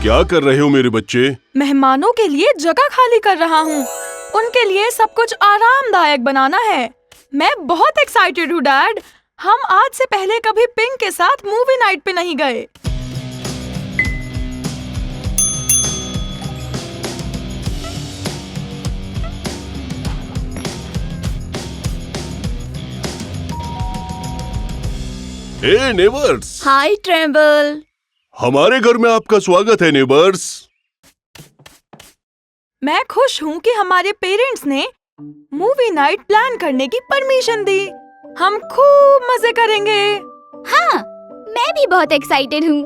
क्या कर रहे हो मेरे बच्चे? मेहमानों के लिए जगह खाली कर रहा हूँ। उनके लिए सब कुछ आरामदायक बनाना है। मैं बहुत एक्साइटेड हूँ डैड। हम आज से पहले कभी पिंक के साथ मूवी नाइट पे नहीं गए। हे नेबर्स। हाय ट्रेम्बल। हमारे घर में आपका स्वागत है नेबर्स। मैं खुश हूँ कि हमारे पेरेंट्स ने मूवी नाइट प्लान करने की परमिशन दी। हम खूब मजे करेंगे। हाँ, मैं भी बहुत एक्साइटेड हूँ।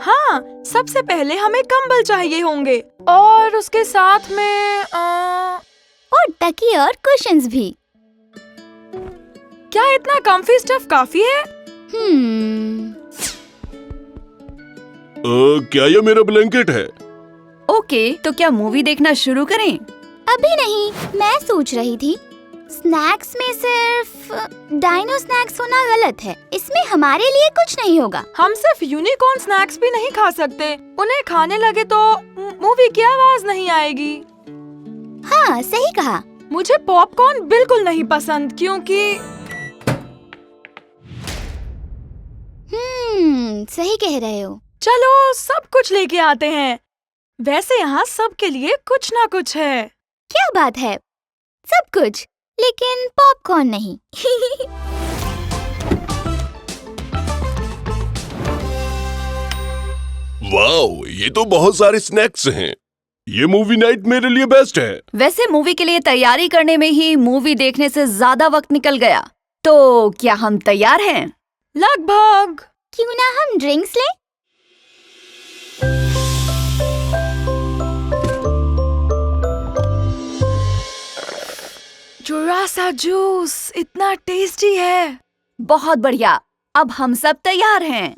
हाँ, सबसे पहले हमें कंबल चाहिए होंगे और उसके साथ में और तकिए और कुशन्स भी। क्या इतना कम्फी स्टफ काफी है? क्या ये मेरा ब्लैंकेट है? ओके, तो क्या मूवी देखना शुरू करें? अभी नहीं, मैं सोच रही थी स्नैक्स में सिर्फ डाइनो स्नैक्स होना गलत है। इसमें हमारे लिए कुछ नहीं होगा। हम सिर्फ यूनिकॉर्न स्नैक्स भी नहीं खा सकते। उन्हें खाने लगे तो मूवी की आवाज नहीं आएगी। हाँ, सही कहा। मुझे पॉपकॉर्न बिल्कुल नहीं पसंद क्योंकि सही कह रहे हो। चलो सब कुछ लेके आते हैं। वैसे यहाँ सबके लिए कुछ ना कुछ है। क्या बात है, सब कुछ, लेकिन पॉपकॉर्न नहीं। वाओ, ये तो बहुत सारे स्नैक्स हैं। ये मूवी नाइट मेरे लिए बेस्ट है। वैसे मूवी के लिए तैयारी करने में ही मूवी देखने से ज्यादा वक्त निकल गया। तो क्या हम तैयार हैं? लगभग। क्यों ना हम ड्रिंक्स लें? जुरासा जूस इतना टेस्टी है। बहुत बढ़िया, अब हम सब तैयार हैं।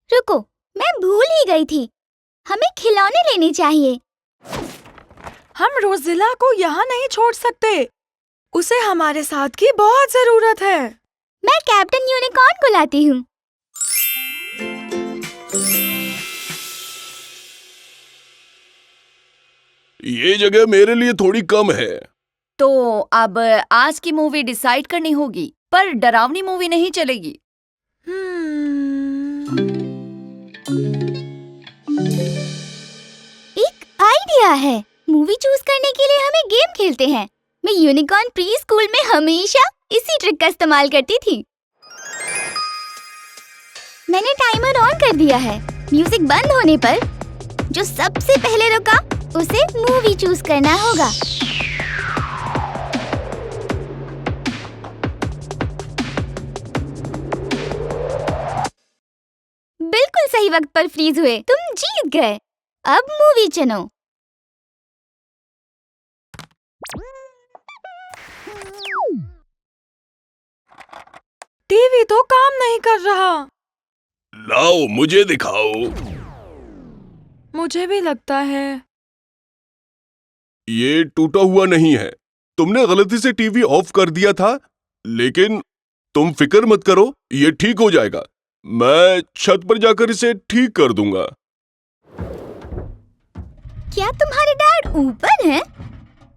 रुको, मैं भूल ही गई थी। हमें खिलौने लेने चाहिए। हम रोजिला को यहाँ नहीं छोड़ सकते। उसे हमारे साथ की बहुत जरूरत है। मैं कैप्टन यूनिकॉर्न को लाती हूँ। ये जगह मेरे लिए थोड़ी कम है। तो अब आज की मूवी डिसाइड करनी होगी, पर डरावनी मूवी नहीं चलेगी। एक आइडिया है। मूवी चूज करने के लिए हमें गेम खेलते हैं। मैं यूनिकॉर्न प्री स्कूल में हमेशा इसी ट्रिक का इस्तेमाल करती थी। मैंने टाइमर ऑन कर दिया है। म्यूजिक बंद होने पर जो सबसे पहले रुका उसे मूवी चूज करना होगा। बिल्कुल सही वक्त पर फ्रीज हुए। तुम जीत गए। अब मूवी चुनो। टीवी तो काम नहीं कर रहा। लाओ मुझे दिखाओ। मुझे भी लगता है। ये टूटा हुआ नहीं है। तुमने गलती से टीवी ऑफ कर दिया था, लेकिन तुम फिक्र मत करो, ये ठीक हो जाएगा। मैं छत पर जाकर इसे ठीक कर दूंगा। क्या तुम्हारे डैड ऊपर हैं?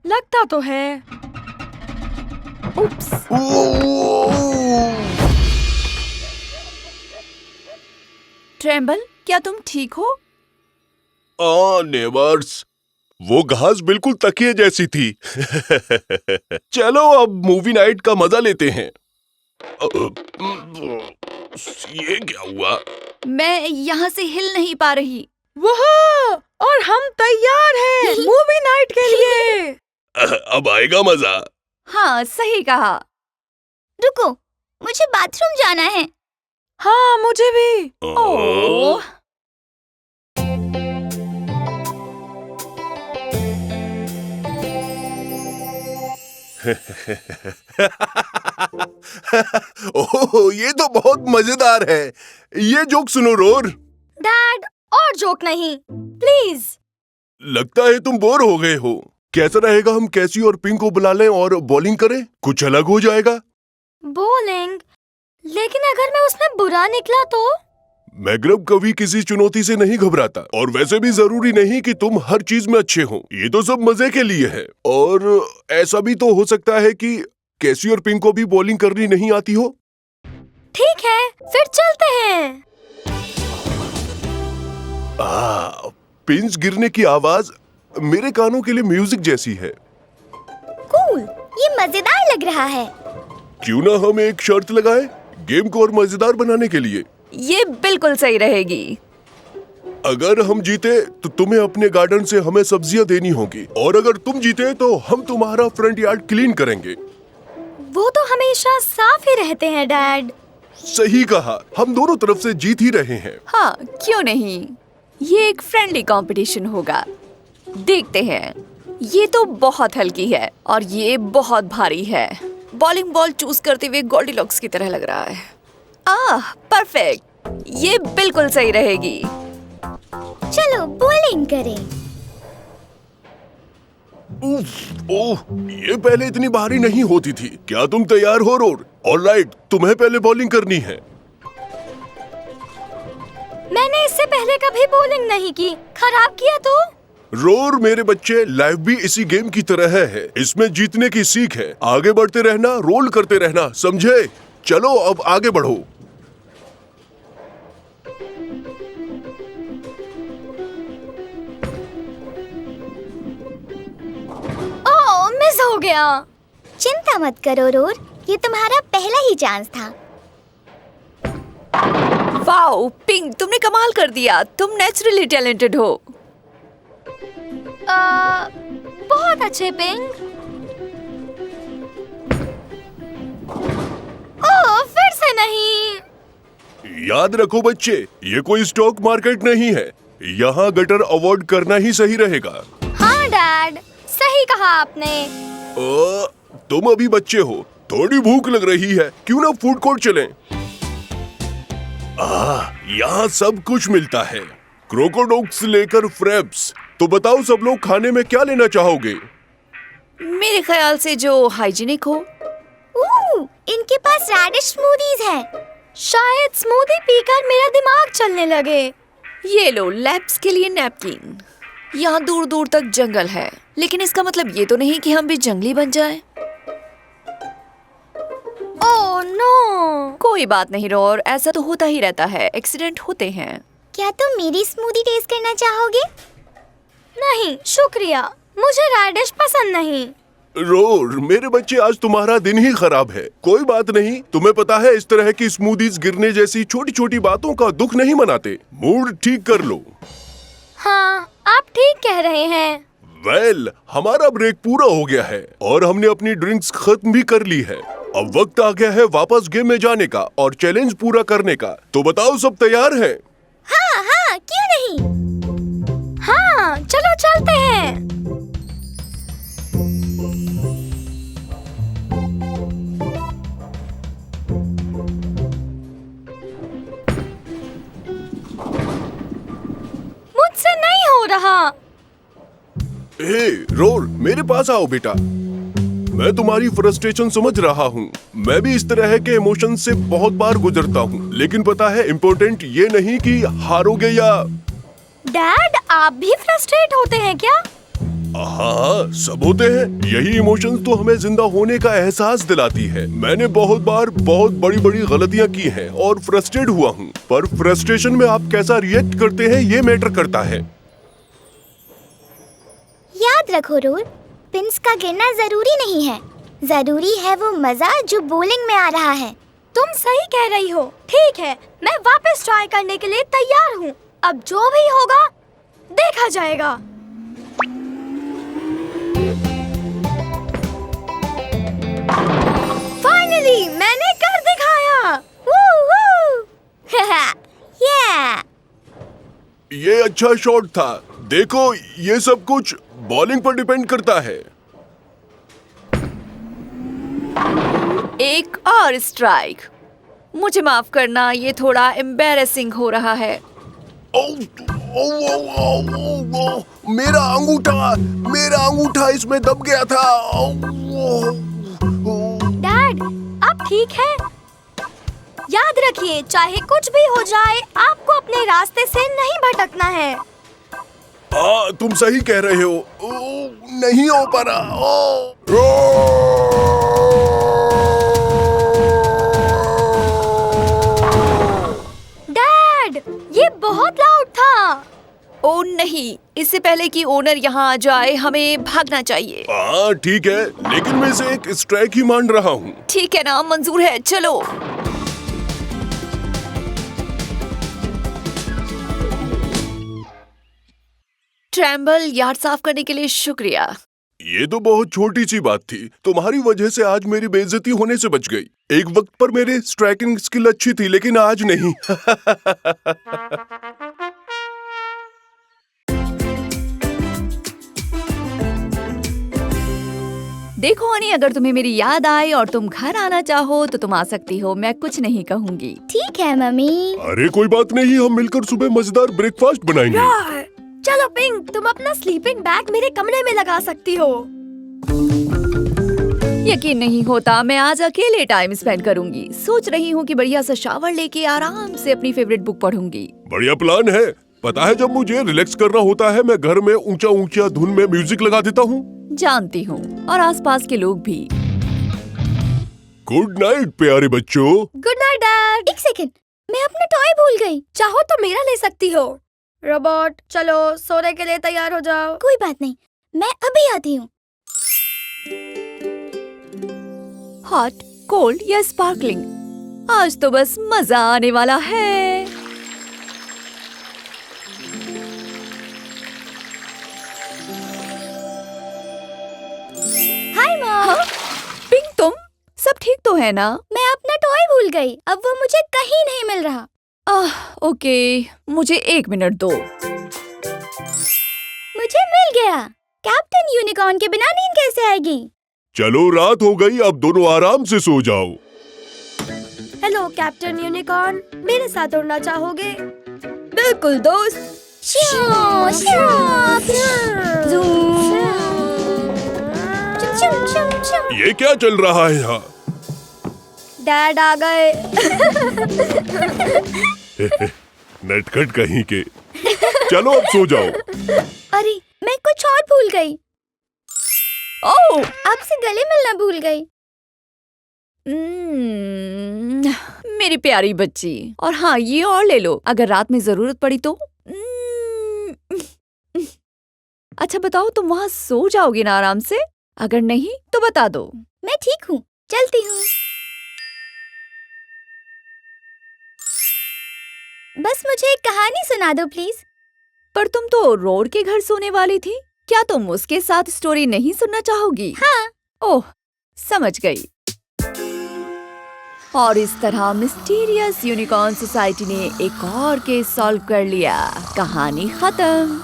लगता तो है। उप्स। ट्रेम्बल, क्या तुम ठीक हो? नेबर्स, वो घास बिल्कुल तकिए जैसी थी। चलो अब मूवी नाइट का मजा लेते हैं। ये क्या हुआ? मैं यहाँ से हिल नहीं पा रही। वाह! और हम तैयार हैं मूवी नाइट के लिए। अब आएगा मजा। हाँ, सही कहा। रुको, मुझे बाथरूम जाना है। हाँ, मुझे भी। ओह, ओह, ये तो बहुत मजेदार है। ये जोक सुनो रोर। डैड, और जोक नहीं, प्लीज। लगता है तुम बोर हो गए हो। कैसा रहेगा हम कैसी और पिंक को बुला लें और बॉलिंग करें? कुछ अलग हो जाएगा। बॉलिंग? लेकिन अगर मैं उसमें बुरा निकला तो? मैग्रब कभी किसी चुनौती से नहीं घबराता, और वैसे भी जरूरी नहीं कि तुम हर चीज में अच्छे हो। ये तो सब मजे के लिए है। और ऐसा भी तो हो सकता है कि कैसी और पिंक को भी बॉलिंग करनी नहीं आती हो। ठीक है, फिर चलते हैं। पिंस गिरने की आवाज मेरे कानों के लिए म्यूजिक जैसी है। कूल, ये मजेदार लग रहा है। क्यों ना हम एक शर्त लगाएं गेम को और मजेदार बनाने के लिए। ये बिल्कुल सही रहेगी। अगर हम जीते तो तुम्हें अपने गार्डन से हमें सब्जियां देनी होगी, और अगर तुम जीते तो हम तुम्हारा फ्रंट यार्ड क्लीन करेंगे। वो तो हमेशा साफ ही रहते हैं डैड। सही कहा, हम दोनों तरफ से जीत ही रहे हैं। हाँ, क्यों नहीं। ये एक फ्रेंडली कंपटीशन होगा। देखते हैं। ये तो बहुत हल्की है और ये बहुत भारी है। बॉलिंग बॉल चूज करते हुए गोल्डीलॉक्स की तरह लग रहा है। परफेक्ट। ये बिल्कुल सही रहेगी। चलो बॉलिंग करें। ओह, ये पहले इतनी भारी नहीं होती थी। क्या तुम तैयार हो रोर? ऑलराइट, तुम्हें पहले बॉलिंग करनी है। मैंने इससे पहले कभी बॉलिंग नहीं की। खराब किया तो? रोर मेरे बच्चे, लाइफ भी इसी गेम की तरह है। इसमें जीतने की सीख है। आगे बढ़ते रहना, रोल करते रहना, समझे? चलो अब आगे बढ़ो। ओह, मिस हो गया। चिंता मत करो रोर, ये तुम्हारा पहला ही चांस था। वाओ पिंक, तुमने कमाल कर दिया। तुम नेचुरली टैलेंटेड हो। बहुत अच्छे पिंक। ओह, फिर से नहीं। याद रखो बच्चे, ये कोई स्टॉक मार्केट नहीं है। यहाँ गटर अवॉइड करना ही सही रहेगा। हाँ डैड, सही कहा आपने। तुम अभी बच्चे हो, थोड़ी भूख लग रही है, क्यों ना फूड कोर्ट चलें? यहाँ सब कुछ मिलता है, क्रोकोडॉक्स लेकर फ्रेप्स। तो बताओ सब लोग खाने में क्या लेना चाहोगे? मेरे ख्याल से जो हाइजीनिक हो। इनके पास रेडिश स्मूदीज हैं। शायद स्मूदी पीकर मेरा दिमाग चलने लगे। ये लो लैब्स के लिए नैपकिन। यहाँ दूर दूर तक जंगल है, लेकिन इसका मतलब ये तो नहीं कि हम भी जंगली बन जाएं। Oh no. कोई बात नहीं रोर, ऐसा तो होता ही रहता है, एक्सीडेंट होते हैं। क्या तुम मेरी स्मूदी टेस्ट करना चाहोगे? नहीं शुक्रिया, मुझे रेडिश पसंद नहीं। रोर मेरे बच्चे, आज तुम्हारा दिन ही खराब है। कोई बात नहीं, तुम्हें पता है इस तरह की स्मूदीज गिरने जैसी छोटी छोटी बातों का दुख नहीं मनाते। मूड ठीक कर लो। हाँ, आप ठीक कह रहे हैं। वेल, हमारा ब्रेक पूरा हो गया है और हमने अपनी ड्रिंक्स खत्म भी कर ली है। अब वक्त आ गया है वापस गेम में जाने का और चैलेंज पूरा करने का। तो बताओ सब तैयार हैं? हाँ हाँ, क्यों नहीं। हाँ, चलो चलते हैं। मुझसे नहीं हो रहा। ए, रोर मेरे पास आओ बेटा। मैं तुम्हारी फ्रस्ट्रेशन समझ रहा हूँ। मैं भी इस तरह के इमोशन से बहुत बार गुजरता हूँ, लेकिन पता है इम्पोर्टेंट ये नहीं कि हारोगे या। डैड, आप भी फ्रस्ट्रेट होते हैं क्या? हाँ, सब होते हैं। यही इमोशंस तो हमें जिंदा होने का एहसास दिलाती है। मैंने बहुत बार बहुत बड़ी बड़ी गलतियाँ की हैं और फ्रस्ट्रेट हुआ हूँ, पर फ्रस्ट्रेशन में आप कैसा रिएक्ट करते हैं ये मैटर करता है। याद रखो रोर, पिंस का गिरना जरूरी नहीं है। जरूरी है वो मजा जो बॉलिंग में आ रहा है। तुम सही कह रही हो। ठीक है, मैं वापस ट्राई करने के लिए तैयार हूँ। अब जो भी होगा देखा जाएगा। फाइनली मैंने कर दिखाया। yeah! ये अच्छा शॉट था। देखो, ये सब कुछ बॉलिंग पर डिपेंड करता है। एक और स्ट्राइक। मुझे माफ करना, ये थोड़ा एम्बैरेसिंग हो रहा है। मेरा अंगूठा इसमें दब गया था। डैड, आप ठीक हैं? याद रखिए, चाहे कुछ भी हो जाए, आपको अपने रास्ते से नहीं भटकना है। तुम सही कह रहे हो। नहीं हो पा रहा। डैड, ये बहुत लाउड था। ओ नहीं, इससे पहले कि ओनर यहाँ आ जाए हमें भागना चाहिए। ठीक है, लेकिन मैं इसे एक स्ट्राइक ही मान रहा हूँ। ठीक है ना, मंजूर है, चलो। ट्रैम्बल, यार्ड साफ करने के लिए शुक्रिया। ये तो बहुत छोटी सी बात थी। तुम्हारी वजह से आज मेरी बेइज्जती होने से बच गई। एक वक्त पर मेरे स्ट्राइकिंग स्किल अच्छी थी, लेकिन आज नहीं। देखो हनी, अगर तुम्हें मेरी याद आए और तुम घर आना चाहो तो तुम आ सकती हो, मैं कुछ नहीं कहूँगी। ठीक है मम्मी। अरे कोई बात नहीं, हम मिलकर सुबह मजेदार ब्रेकफास्ट बनाएंगे। यार, चलो पिंक, तुम अपना स्लीपिंग बैग मेरे कमरे में लगा सकती हो। यकीन नहीं होता, मैं आज अकेले टाइम स्पेंड करूंगी। सोच रही हूँ कि बढ़िया सा शावर लेके आराम से अपनी फेवरेट बुक पढ़ूंगी। बढ़िया प्लान है। पता है, जब मुझे रिलैक्स करना होता है, मैं घर में ऊंचा ऊंचा धुन में म्यूजिक लगा देता हूँ। जानती हूँ, और आसपास के लोग भी। गुड नाइट प्यारे बच्चों। Good night dad. एक सेकंड, मैं अपना टॉय भूल गई। चाहो तो मेरा ले सकती हो। रोबोट, चलो सोने के लिए तैयार हो जाओ। कोई बात नहीं, मैं अभी आती हूँ। हॉट, कोल्ड या स्पार्कलिंग, आज तो बस मजा आने वाला है। Hi mom. पिंक, तुम सब ठीक तो है ना? मैं अपना टॉय भूल गई। अब वो मुझे कहीं नहीं मिल रहा। ओके, मुझे 1 मिनट दो। मुझे मिल गया। कैप्टन यूनिकॉर्न के बिना नींद कैसे आएगी? चलो, रात हो गई, अब दोनों आराम से सो जाओ। हेलो कैप्टन यूनिकॉर्न, मेरे साथ उड़ना चाहोगे? बिल्कुल दोस्त। ये क्या चल रहा है यहाँ? डैड आ गए। नटखट कहीं के। चलो अब सो जाओ। अरे, मैं कुछ और भूल गई। ओह, आपसे गले मिलना भूल गई। मेरी प्यारी बच्ची। और हाँ, ये और ले लो, अगर रात में जरूरत पड़ी तो। अच्छा बताओ, तुम वहाँ सो जाओगी ना आराम से? अगर नहीं तो बता दो। मैं ठीक हूँ, चलती हूँ। बस मुझे एक कहानी सुना दो प्लीज। पर तुम तो रोड के घर सोने वाली थी, क्या तुम उसके साथ स्टोरी नहीं सुनना चाहोगी? हाँ। ओह, समझ गई। और इस तरह मिस्टीरियस यूनिकॉर्न सोसाइटी ने एक और केस सॉल्व कर लिया। कहानी खत्म।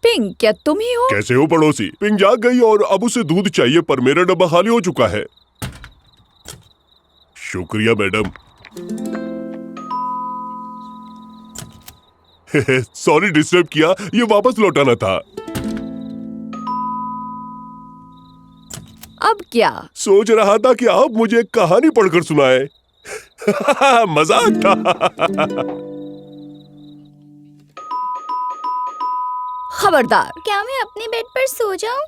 पिंक, क्या तुम ही हो? कैसे हो पड़ोसी? पिंक जाग गई और अब उसे दूध चाहिए, पर मेरा डब्बा खाली हो चुका है। शुक्रिया मैडम। सॉरी डिस्टर्ब किया, ये वापस लौटाना था। अब क्या? सोच रहा था कि आप मुझे एक कहानी पढ़कर सुनाए। मजाक था। खबरदार। क्या मैं अपने बेड पर सो जाऊं?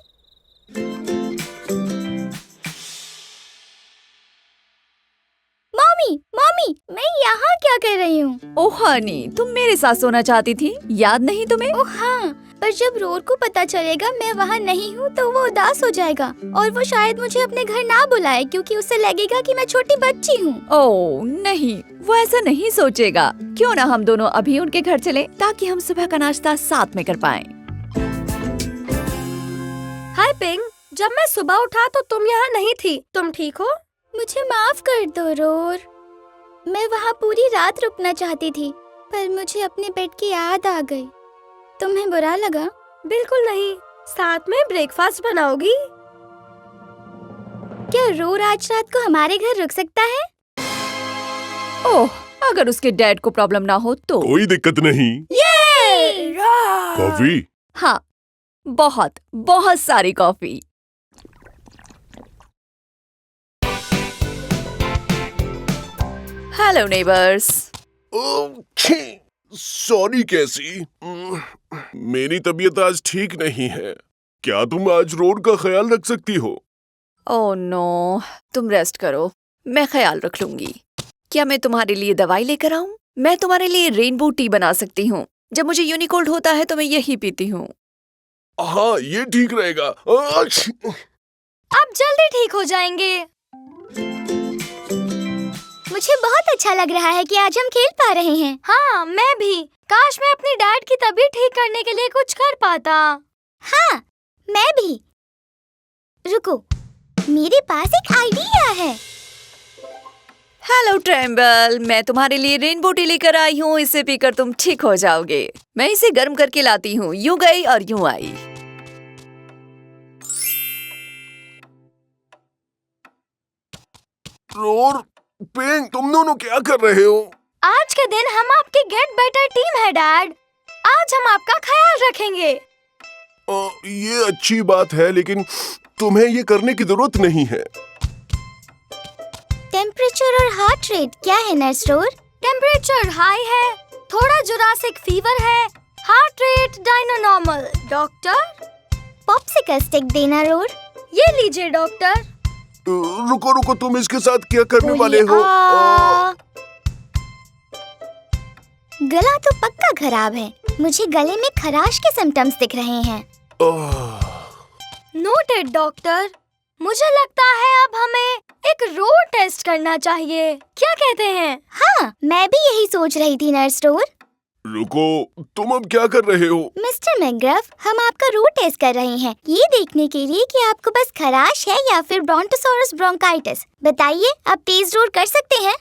मम्मी, मम्मी, मैं यहाँ क्या कर रही हूँ? ओह हनी, तुम मेरे साथ सोना चाहती थी, याद नहीं तुम्हें? ओह हाँ, पर जब रोर को पता चलेगा मैं वहाँ नहीं हूँ तो वो उदास हो जाएगा और वो शायद मुझे अपने घर ना बुलाए, क्योंकि उसे लगेगा कि मैं छोटी बच्ची हूँ। ओह नहीं, वो ऐसा नहीं सोचेगा। क्यों ना हम दोनों अभी उनके घर चले, ताकि हम सुबह का नाश्ता साथ में कर पाएं। हाय पिंग, जब मैं सुबह उठा तो तुम यहाँ नहीं थी। तुम ठीक हो? मुझे माफ कर दो रोर। मैं वहाँ पूरी रात रुकना चाहती थी, पर मुझे अपने बेड की याद आ गई। तुम्हें बुरा लगा? बिल्कुल नहीं। साथ में ब्रेकफास्ट बनाओगी? क्या रोर आज रात को हमारे घर रुक सकता है? ओह, अगर उसके डैड को प्रॉब्लम ना हो तो। कोई दिक्कत नहीं। कॉफी? हाँ, बहुत बहुत सारी कॉफी। Hello neighbours. सॉरी कैसी, मेरी तबीयत आज ठीक नहीं है। क्या तुम आज रोड का ख्याल रख सकती हो? ओह नो, तुम रेस्ट करो, मैं ख्याल रख लूंगी। क्या मैं तुम्हारे लिए दवाई लेकर आऊं? मैं तुम्हारे लिए रेनबो टी बना सकती हूँ। जब मुझे यूनिकोल्ड होता है तो मैं यही पीती हूँ। हाँ, ये ठीक रहेगा। आप जल्दी ठीक हो जाएंगे। मुझे बहुत अच्छा लग रहा है कि आज हम खेल पा रहे हैं। हाँ, मैं भी। काश मैं अपनी डैड की तबीयत ठीक करने के लिए कुछ कर पाता। हाँ, मैं भी। रुको, मेरे पास एक आइडिया है। हेलो ट्रेम्बल, मैं तुम्हारे लिए रेनबो टी लेकर आई हूँ। इसे पीकर तुम ठीक हो जाओगे। मैं इसे गर्म करके लाती हूँ। यूं गई और यूं आई। रोर, पिंक, तुम दोनों क्या कर रहे हो? आज के दिन हम आपकी गेट बेटर टीम है डैड। आज हम आपका ख्याल रखेंगे। ये अच्छी बात है, लेकिन तुम्हें ये करने की जरूरत नहीं है। टेम्परेचर और हार्ट रेट क्या है नर्स रोर? टेम्परेचर हाई है, थोड़ा जुरासिक फीवर है, heart rate dino normal. Doctor, popsicle stick देना रोर। ये लीजिए डॉक्टर। रुको रुको, तुम इसके साथ क्या करने वाले हो? गला तो पक्का खराब है। मुझे गले में खराश के सिम्टम्स दिख रहे हैं। Noted doctor. मुझे लगता है अब हमें एक रोड टेस्ट करना चाहिए। क्या कहते हैं? हाँ, मैं भी यही सोच रही थी नर्स रोर। रुको, तुम अब क्या कर रहे हो? मिस्टर मैकग्रफ, हम आपका रोड टेस्ट कर रहे हैं, ये देखने के लिए कि आपको बस खराश है या फिर ब्रोंटोसॉरस ब्रोंकाइटिस। बताइए, आप तेज रोड कर सकते हैं?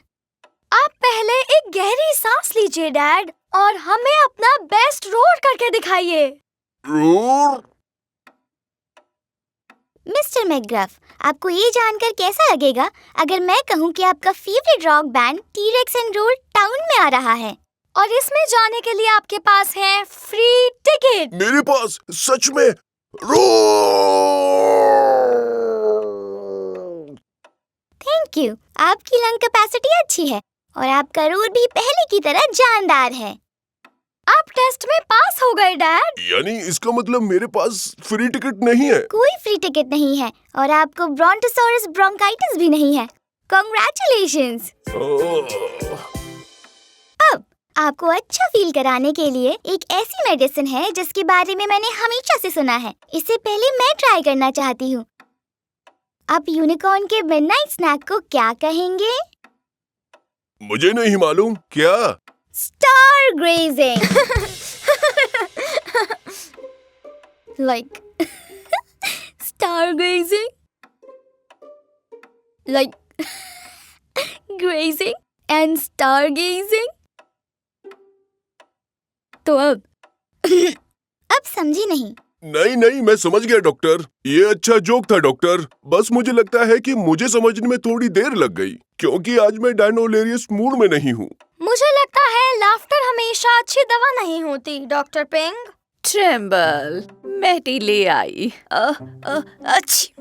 आप पहले एक गहरी सांस लीजिए डैड, और हमें अपना बेस्ट रोड करके दिखाइए। रोर? मिस्टर मैकग्रफ, आपको ये जानकर कैसा लगेगा अगर मैं कहूँ कि आपका favourite rock band T Rex and roll town में आ रहा है, और इसमें जाने के लिए आपके पास है फ्री टिकट। मेरे पास सच में? रोर! Thank you. आपकी लंग कैपेसिटी अच्छी है और आपका रोड भी पहले की तरह जानदार है। आप टेस्ट में पास हो गए डैड। यानी इसका मतलब मेरे पास फ्री टिकट नहीं है? कोई फ्री टिकट नहीं है और आपको ब्रोंटोसॉरस ब्रोंकाइटिस भी नहीं है। कांग्रेचुलेशंस। अब आपको अच्छा फील कराने के लिए एक ऐसी मेडिसिन है जिसके बारे में मैंने हमेशा से सुना है। इससे पहले मैं ट्राई करना चाहती हूँ। आप यूनिकॉर्न के मिडनाइट स्नैक को क्या कहेंगे? मुझे नहीं मालूम। क्या? Star grazing. Like stargazing, like grazing and stargazing. तो अब समझी नहीं? नहीं, मैं समझ गया डॉक्टर। ये अच्छा जोक था डॉक्टर। बस मुझे लगता है कि मुझे समझने में थोड़ी देर लग गई, क्योंकि आज मैं डायनोलेरियस मूड में नहीं हूँ। मुझे लगता है लाफ्टर हमेशा अच्छी दवा नहीं होती डॉक्टर पिंग। ट्रेम्बल, मैं टी ले आई। अच्छी।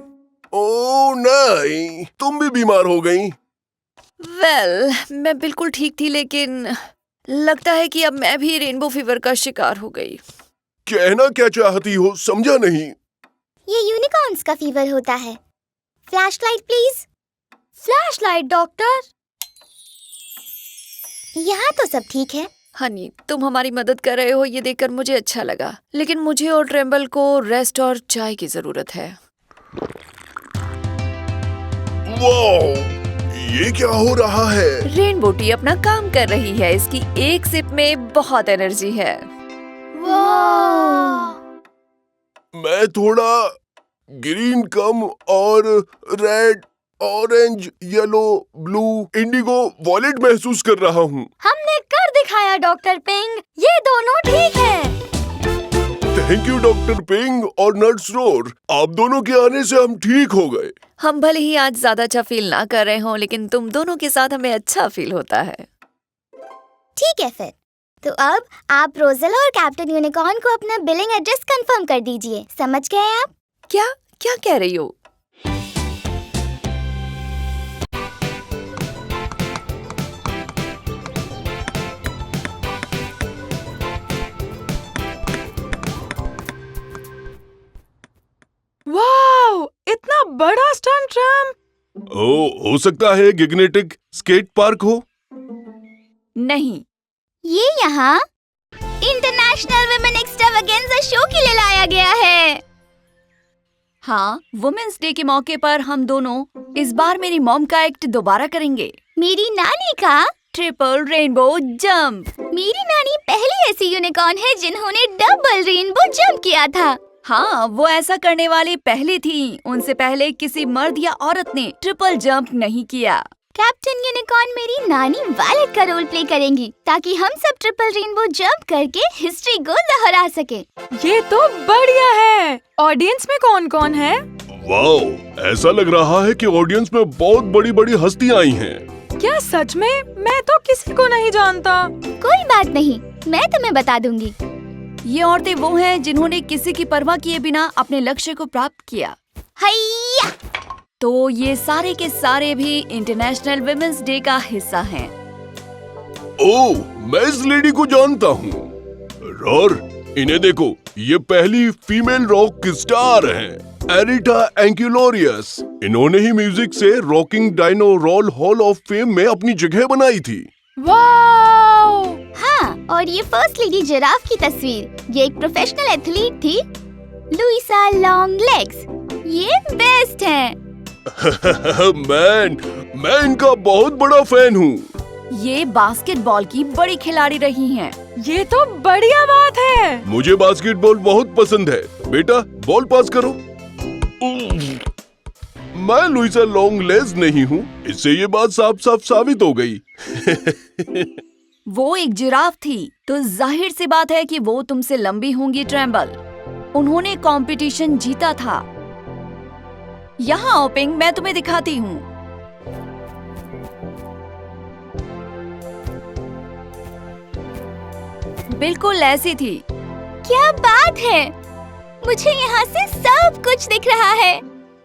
ओह नहीं, तुम भी बीमार हो गई। वेल, मैं बिल्कुल ठीक थी, लेकिन लगता है कि अब मैं भी रेनबो फीवर का शिकार हो गई। कहना क्या चाहती हो, समझा नहीं। ये यूनिकॉर्न्स का फीवर होता है। Flashlight please. Flashlight doctor. यहाँ तो सब ठीक है। हनी, तुम हमारी मदद कर रहे हो, ये देखकर मुझे अच्छा लगा, लेकिन मुझे और ट्रेम्बल को रेस्ट और चाय की जरूरत है। वाओ, ये क्या हो रहा है? रेनबो टी अपना काम कर रही है। इसकी एक सिप में बहुत एनर्जी है। मैं थोड़ा ग्रीन कम और red, orange, yellow, blue, indigo, violet महसूस कर रहा हूँ। हमने कर दिखाया डॉक्टर पिंग, ये दोनों ठीक हैं। थैंक यू डॉक्टर पिंग और नर्स रोर, आप दोनों के आने से हम ठीक हो गए। हम भले ही आज ज्यादा अच्छा फील ना कर रहे हो, लेकिन तुम दोनों के साथ हमें अच्छा फील होता है। ठीक है फिर, तो अब आप रोज़ेला और कैप्टन यूनिकॉर्न को अपना बिलिंग एड्रेस कंफर्म कर दीजिए। समझ गए आप? क्या क्या कह रही हो? वाओ, इतना बड़ा स्टंट रैंप! हो सकता है गिगनेटिक स्केट पार्क हो। नहीं, ये यहाँ इंटरनेशनल वुमेन एक्स्ट्रावेगेंजा शो के लिए लाया गया है। हाँ, वुमेन्स डे के मौके पर हम दोनों इस बार मेरी मॉम का एक्ट दोबारा करेंगे। मेरी नानी का ट्रिपल रेनबो जंप। मेरी नानी पहली ऐसी यूनिकॉर्न है जिन्होंने डबल रेनबो जंप किया था। हाँ, वो ऐसा करने वाली पहली थी। उनसे पहले किसी मर्द या औरत ने ट्रिपल जंप नहीं किया। कैप्टन यूनिकॉर्न मेरी नानी वायलेट का रोल प्ले करेंगी ताकि हम सब ट्रिपल रेनबो जंप करके हिस्ट्री को दोहरा सके। ये तो बढ़िया है। ऑडियंस में कौन कौन है? वाओ, ऐसा लग रहा है कि ऑडियंस में बहुत बड़ी बड़ी हस्तियां आई हैं। क्या सच में? मैं तो किसी को नहीं जानता। कोई बात नहीं, मैं तुम्हें बता दूंगी। ये औरतें वो हैं जिन्होंने किसी की परवाह किए बिना अपने लक्ष्य को प्राप्त किया। हैया! तो ये सारे के सारे भी इंटरनेशनल वुमेन्स डे का हिस्सा हैं। ओह, मैं इस लेडी को जानता हूँ। और इन्हें देखो, ये पहली फीमेल रॉक स्टार हैं, एरिटा एंक्यूलोरियस। इन्होंने ही म्यूजिक से rocking dino roll hall of fame में अपनी जगह बनाई थी। वाओ! हाँ, और ये फर्स्ट लेडी जिराफ की तस्वीर। ये एक प्रोफेशनल एथलीट थी, लुइसा लॉन्ग लेग्स। ये बेस्ट है। मैं इनका बहुत बड़ा फैन हूँ। ये बास्केटबॉल की बड़ी खिलाड़ी रही हैं। ये तो बढ़िया बात है। मुझे बास्केटबॉल बहुत पसंद है। बेटा, बॉल पास करो। मैं लुइसा लॉन्ग लेग्स नहीं हूँ। इससे ये बात साफ साफ साबित हो गई। वो एक जिराफ थी, तो जाहिर सी बात है कि वो तुमसे लंबी होंगी ट्रेम्बल। उन्होंने कंपटीशन जीता था। यहाँ आओ पिंग, मैं तुम्हें दिखाती हूँ। बिल्कुल ऐसी थी। क्या बात है! मुझे यहाँ से सब कुछ दिख रहा है।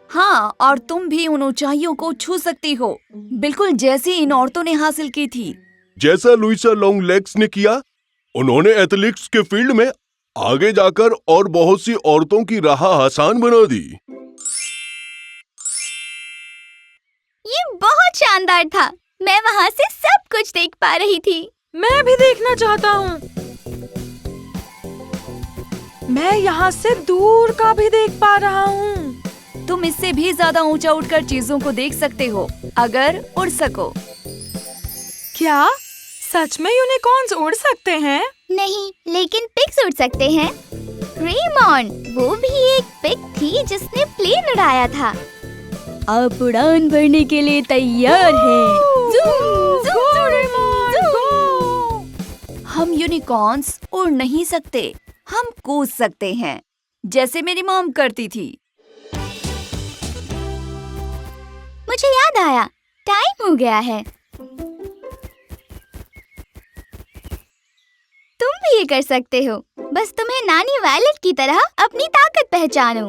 हाँ, और तुम भी उन ऊंचाइयों को छू सकती हो, बिल्कुल जैसी इन औरतों ने हासिल की थी। जैसा लुइसा लॉन्ग लेग्स ने किया, उन्होंने एथलेटिक्स के फील्ड में आगे जाकर और बहुत सी औरतों की राह आसान बना दी। ये बहुत शानदार था। मैं वहाँ से सब कुछ देख पा रही थी। मैं भी देखना चाहता हूँ। मैं यहाँ से दूर का भी देख पा रहा हूँ। तुम इससे भी ज्यादा ऊंचा उठकर चीजों को देख सकते हो, अगर उड़ सको। क्या सच में यूनिकॉर्न्स उड़ सकते हैं? नहीं, लेकिन पिग्स उड़ सकते हैं। रेमॉन, वो भी एक पिग थी जिसने प्लेन उड़ाया था। आप उड़ान भरने के लिए तैयार हैं। गो रेमॉन, गो! हम यूनिकॉर्न्स उड़ नहीं सकते, हम कूद सकते हैं, जैसे मेरी मॉम करती थी। मुझे याद आया, टाइम हो गया है। तुम भी ये कर सकते हो, बस तुम्हें नानी वायलेट की तरह अपनी ताकत पहचानो।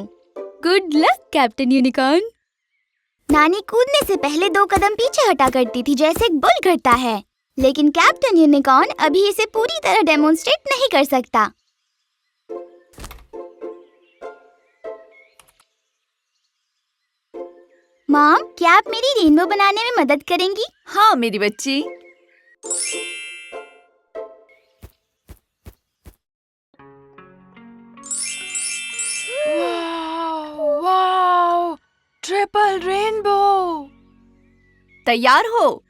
Good luck captain unicorn. नानी कूदने से पहले 2 कदम पीछे हटा करती थी, जैसे एक बुल करता है, लेकिन कैप्टन यूनिकॉर्न अभी इसे पूरी तरह डेमोन्स्ट्रेट नहीं कर सकता। मॉम, क्या आप मेरी रेनबो बनाने में मदद करेंगी? हाँ मेरी बच्ची। Wow, wow! Triple rainbow! तैयार हो?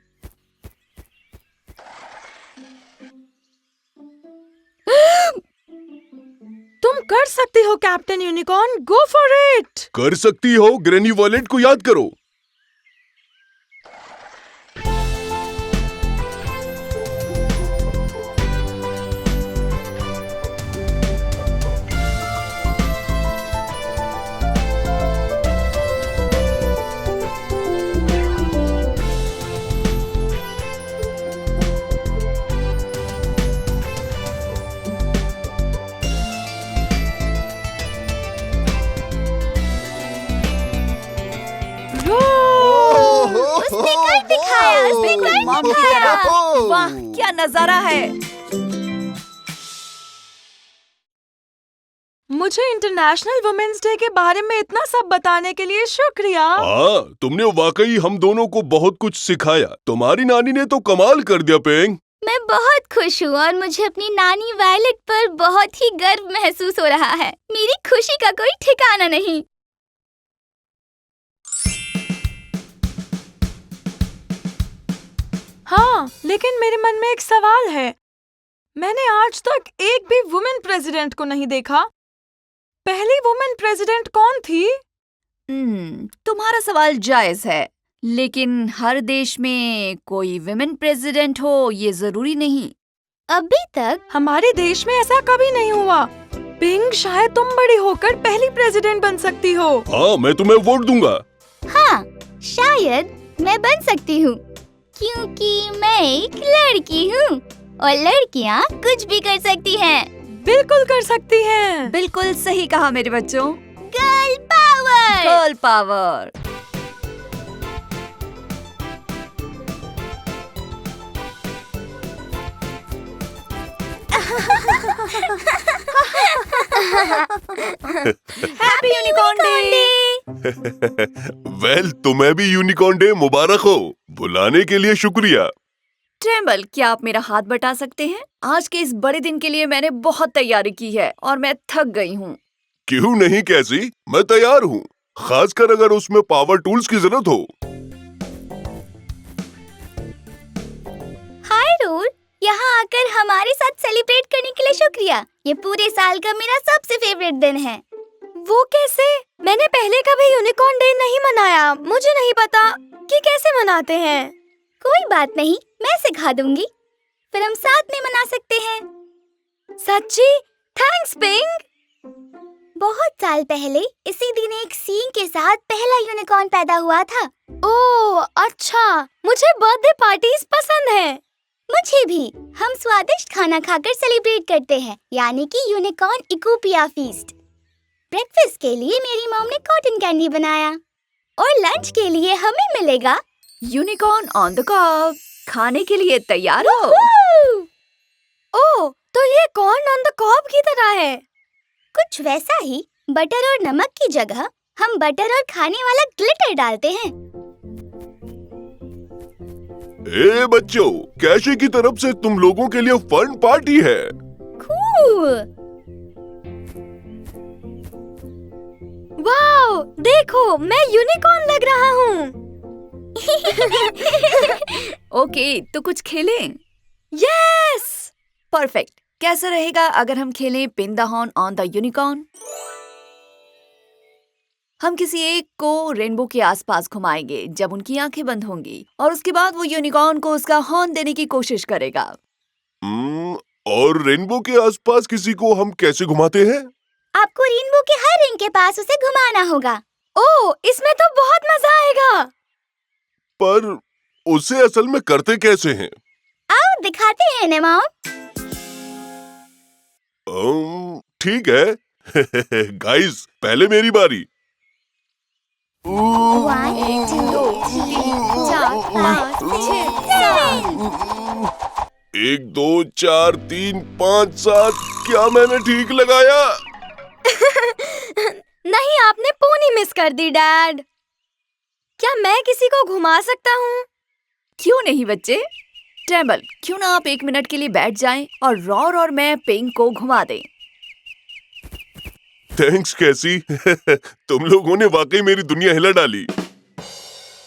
तुम कर सकती हो captain unicorn, go for it! कर सकती हो। ग्रैनी वायलेट को याद करो। उसने कर दिखाया, उसने कर मॉम की दिखाया। तरह। वाह, क्या नजारा है। मुझे इंटरनेशनल वुमेन्स डे के बारे में इतना सब बताने के लिए शुक्रिया। हाँ, तुमने वाकई हम दोनों को बहुत कुछ सिखाया। तुम्हारी नानी ने तो कमाल कर दिया पिंक। मैं बहुत खुश हूँ और मुझे अपनी नानी वायलेट पर बहुत ही गर्व महसूस हो रहा है। मेरी खुशी का कोई ठिकाना नहीं। हाँ, लेकिन मेरे मन में एक सवाल है। मैंने आज तक एक भी वुमेन प्रेसिडेंट को नहीं देखा। पहली वुमेन प्रेसिडेंट कौन थी? तुम्हारा सवाल जायज है, लेकिन हर देश में कोई विमेन प्रेसिडेंट हो ये जरूरी नहीं। अभी तक हमारे देश में ऐसा कभी नहीं हुआ। पिंक, शायद तुम बड़ी होकर पहली प्रेसिडेंट बन सकती हो। हाँ, मैं तुम्हें वोट दूंगा। हाँ, शायद मैं बन सकती हूँ, क्योंकि मैं एक लड़की हूँ और लड़कियाँ कुछ भी कर सकती हैं। बिल्कुल कर सकती हैं। बिल्कुल सही कहा मेरे बच्चों। Girl power. Girl power. Happy unicorn day. Well, तुम्हें भी यूनिकॉर्न डे मुबारक हो। बुलाने के लिए शुक्रिया। ट्रेम्बल, क्या आप मेरा हाथ बटा सकते हैं? आज के इस बड़े दिन के लिए मैंने बहुत तैयारी की है और मैं थक गई हूँ। क्यों नहीं कैसी, मैं तैयार हूँ, खासकर अगर उसमें पावर टूल्स की जरूरत हो। हाय रूल, यहाँ आकर हमारे साथ सेलिब्रेट करने के लिए शुक्रिया। ये पूरे साल का मेरा सबसे फेवरेट दिन है। वो कैसे? मैंने पहले कभी यूनिकॉर्न डे नहीं मनाया। मुझे नहीं पता कि कैसे मनाते हैं। कोई बात नहीं, मैं सिखा दूंगी। फिर हम साथ में मना सकते हैं। सच्ची? Thanks pink. बहुत साल पहले इसी दिन एक सींग के साथ पहला यूनिकॉर्न पैदा हुआ था। ओह अच्छा, मुझे बर्थडे पार्टीज पसंद है। मुझे भी। हम स्वादिष्ट खाना खाकर सेलिब्रेट करते हैं, यानी कि यूनिकॉर्न इकोपिया फीस्ट। ब्रेकफास्ट के लिए मेरी मॉम ने कॉटन कैंडी बनाया और लंच के लिए हमें मिलेगा यूनिकॉर्न ऑन द कॉब। खाने के लिए तैयार हो? ओह, तो ये कॉर्न ऑन द कॉब की तरह है। कुछ वैसा ही। बटर और नमक की जगह हम बटर और खाने वाला ग्लिटर डालते हैं। ए बच्चों, कैशे की तरफ से तुम लोगों के लिए फन पार्टी है। वाओ, देखो मैं यूनिकॉर्न लग रहा हूँ। ओके, तो कुछ खेलें? यस। परफेक्ट। कैसा रहेगा अगर हम खेलें pin the horn on the unicorn? हम किसी एक को रेनबो के आसपास घुमाएंगे जब उनकी आंखें बंद होंगी, और उसके बाद वो यूनिकॉर्न को उसका हॉर्न देने की कोशिश करेगा। और रेनबो के आसपास किसी को हम कैसे घुमाते हैं? आपको रेनबो के हर रिंग के पास उसे घुमाना होगा। ओह, इसमें तो बहुत मजा आएगा। पर उसे असल में करते कैसे हैं? आओ दिखाते हैं ना मॉम। ठीक है। गाइस, पहले मेरी बारी। 1 2 3 4 5 6 7। 1 2 4 3 5 7। क्या मैंने ठीक लगाया? नहीं, आपने पोनी मिस कर दी डैड। क्या मैं किसी को घुमा सकता हूँ? क्यों नहीं बच्चे? ट्रेम्बल, क्यों ना आप 1 मिनट के लिए बैठ जाएं और रॉर और मैं पिंक को घुमा दें। थैंक्स कैसी। तुम लोगों ने वाकई मेरी दुनिया हिला डाली।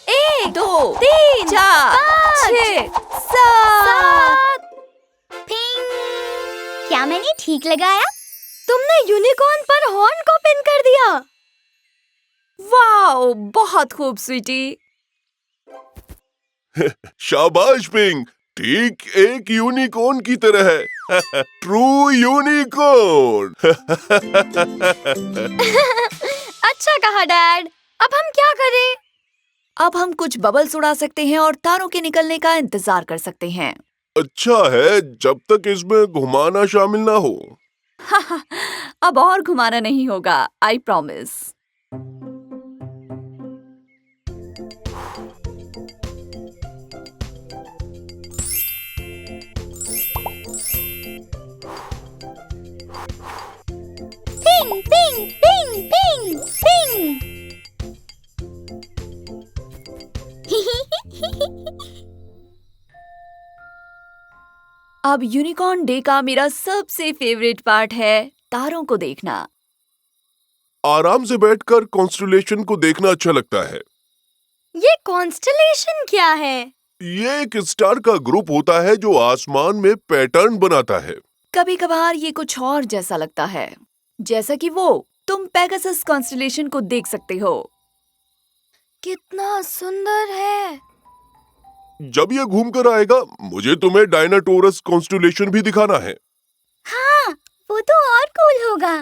1 2 3 4 6 7। पिंग। क्या मैंने ठीक लगाया? तुमने यूनिकॉर्न पर हॉर्न को पिन कर दिया। वाओ, बहुत खूब स्वीटी। शाबाश पिंक, ठीक एक यूनिकॉर्न की तरह है। True unicorn. अच्छा कहा डैड। अब हम क्या करें? अब हम कुछ बबल्स उड़ा सकते हैं और तारों के निकलने का इंतजार कर सकते हैं। अच्छा है, जब तक इसमें घुमाना शामिल ना हो। अब और घुमाना नहीं होगा, I promise. Ping ping ping ping ping. अब यूनिकॉर्न डे का मेरा सबसे फेवरेट पार्ट है तारों को देखना। आराम से बैठकर कॉन्स्टेलेशन को देखना अच्छा लगता है। ये कॉन्स्टेलेशन क्या है? ये एक स्टार का ग्रुप होता है जो आसमान में पैटर्न बनाता है। कभी कभार ये कुछ और जैसा लगता है, जैसा कि वो तुम पेगासस कॉन्स्टेलेशन को देख सकते हो। कितना सुंदर है। जब ये घूम कर आएगा मुझे तुम्हें डायनाटोरस कॉन्स्टेलेशन भी दिखाना है। हाँ, वो तो और कूल होगा।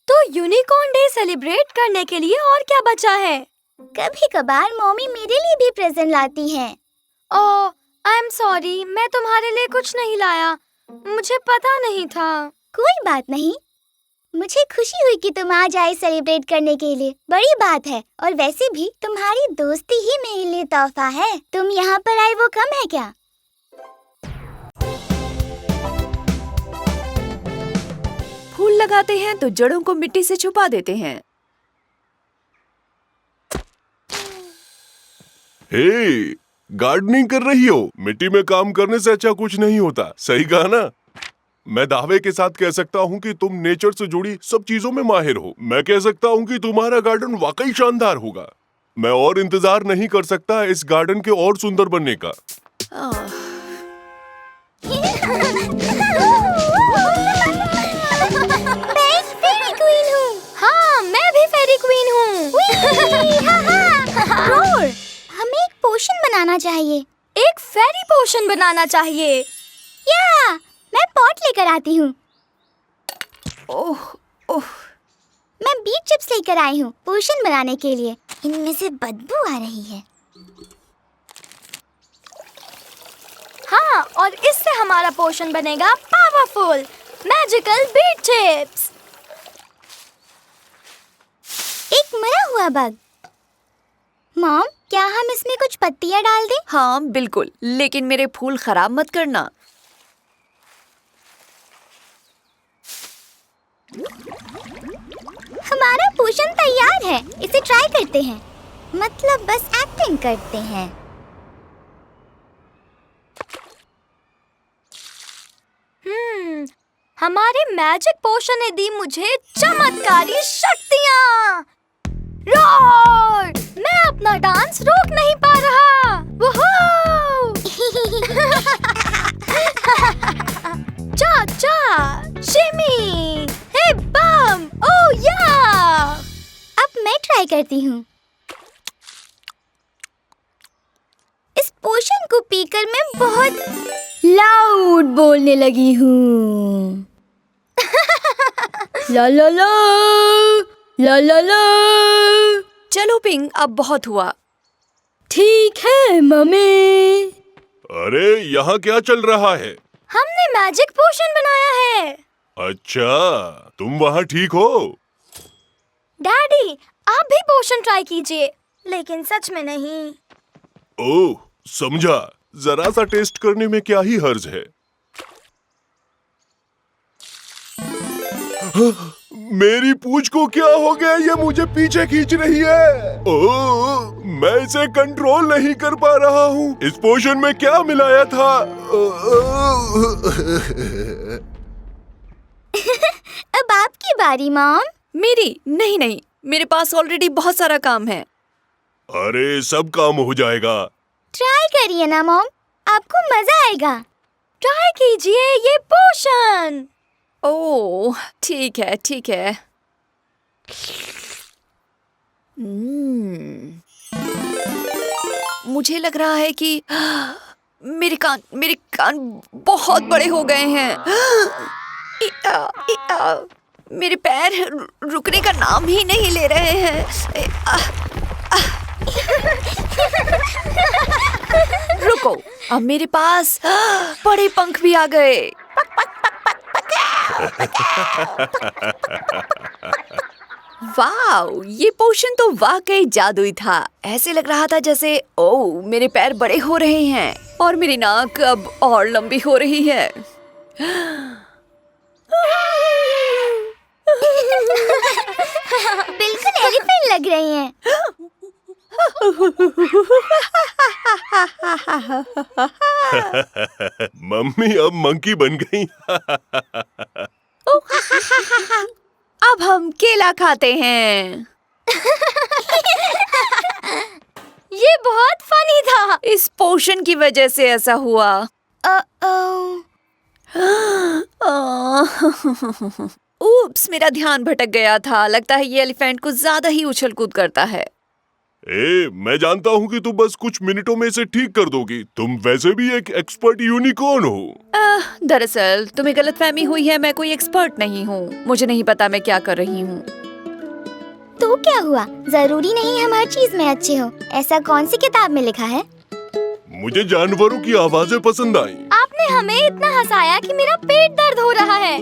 तो यूनिकॉर्न डे सेलिब्रेट करने के लिए और क्या बचा है? कभी कभार मम्मी मेरे लिए भी प्रेजेंट लाती है। ओह, आई एम सॉरी, मैं तुम्हारे लिए कुछ नहीं लाया। मुझे पता नहीं था। कोई बात नहीं। मुझे खुशी हुई कि तुम आज आए सेलिब्रेट करने के लिए। बड़ी बात है। और वैसे भी तुम्हारी दोस्ती ही मेरे लिए तोहफा है। तुम यहाँ पर आए वो कम है क्या? फूल लगाते हैं तो जड़ों को मिट्टी से छुपा देते हैं। हे, गार्डनिंग कर रही हो? मिट्टी में काम करने से अच्छा कुछ नहीं होता। सही कहा ना? मैं दावे के साथ कह सकता हूँ कि तुम नेचर से जुड़ी सब चीजों में माहिर हो। मैं कह सकता हूँ कि तुम्हारा गार्डन वाकई शानदार होगा। मैं और इंतजार नहीं कर सकता इस गार्डन के और सुंदर बनने का। मैं एक फेरी क्वीन हूँ। हाँ, मैं भी फेरी क्वीन हूँ। रोर, हमें एक पोशन बनाना चाहिए। एक फेरी पोशन बनाना चाहिए। या, मैं पॉट लेकर आती हूँ। ओह ओह, मैं बीट चिप्स लेकर आई हूँ पोशन बनाने के लिए। इनमें से बदबू आ रही है। हाँ, और इससे हमारा पोशन बनेगा पावरफुल मैजिकल बीट चिप्स। एक मरा हुआ बग। मॉम, क्या हम इसमें कुछ पत्तियाँ डाल दें? हाँ बिल्कुल, लेकिन मेरे फूल खराब मत करना। हमारा पोशन तैयार है। इसे ट्राई करते हैं। मतलब बस एक्टिंग करते हैं। हमारे मैजिक पोशन ने दी मुझे चमत्कारी शक्तियाँ। रोर! मैं अपना डांस रोक नहीं पा रहा। वुहू! चा चा, शिमी, हे बम, ओह या! अब मैं ट्राई करती हूँ। इस पोशन को पीकर मैं बहुत लाउड बोलने लगी हूँ। ला ला ला, ला ला ला। चलो पिंग, अब बहुत हुआ। ठीक है मम्मी। अरे यहाँ क्या चल रहा है? हमने मैजिक पोशन बनाया है। अच्छा, तुम वहाँ ठीक हो? डैडी, आप भी पोशन ट्राई कीजिए, लेकिन सच में नहीं। ओह, समझा। जरा सा टेस्ट करने में क्या ही हर्ज है। मेरी पूंछ को क्या हो गया? ये मुझे पीछे खींच रही है। ओह, मैं इसे कंट्रोल नहीं कर पा रहा हूँ। इस पोशन में क्या मिलाया था? अब आपकी बारी मॉम। मेरी? नहीं नहीं, मेरे पास ऑलरेडी बहुत सारा काम है। अरे, सब काम हो जाएगा। ट्राई करिए ना मॉम, आपको मजा आएगा। ट्राई कीजिए ये पोशन। ओह ठीक है ठीक है। मुझे लग रहा है कि मेरे कान बहुत बड़े हो गए हैं। मेरे पैर रुकने का नाम ही नहीं ले रहे हैं। रुको, अब मेरे पास बड़े पंख भी आ गए। वाओ, ये पोशन तो वाकई जादुई था। ऐसे लग रहा था जैसे ओह मेरे पैर बड़े हो रहे हैं और मेरी नाक अब और लंबी हो रही है। बिल्कुल एलिफेंट लग रही हैं। मम्मी अब मंकी बन गई। अब हम केला खाते हैं। ये बहुत फनी था। इस पोशन की वजह से ऐसा हुआ। उप्स, मेरा ध्यान भटक गया था। लगता है ये एलिफेंट कुछ ज्यादा ही उछल कूद करता है। मैं जानता हूँ कि तुम बस कुछ मिनटों में इसे ठीक कर दोगी। तुम वैसे भी एक एक्सपर्ट यूनिकॉर्न हो। दरअसल तुम्हें गलतफहमी हुई है, मैं कोई एक्सपर्ट नहीं हूँ। मुझे नहीं पता मैं क्या कर रही हूँ। तो क्या हुआ? जरूरी नहीं हम हर चीज में अच्छे हो। ऐसा कौन सी किताब में लिखा है? मुझे जानवरों की आवाजें पसंद आई। आपने हमें इतना हंसाया कि मेरा पेट दर्द हो रहा है।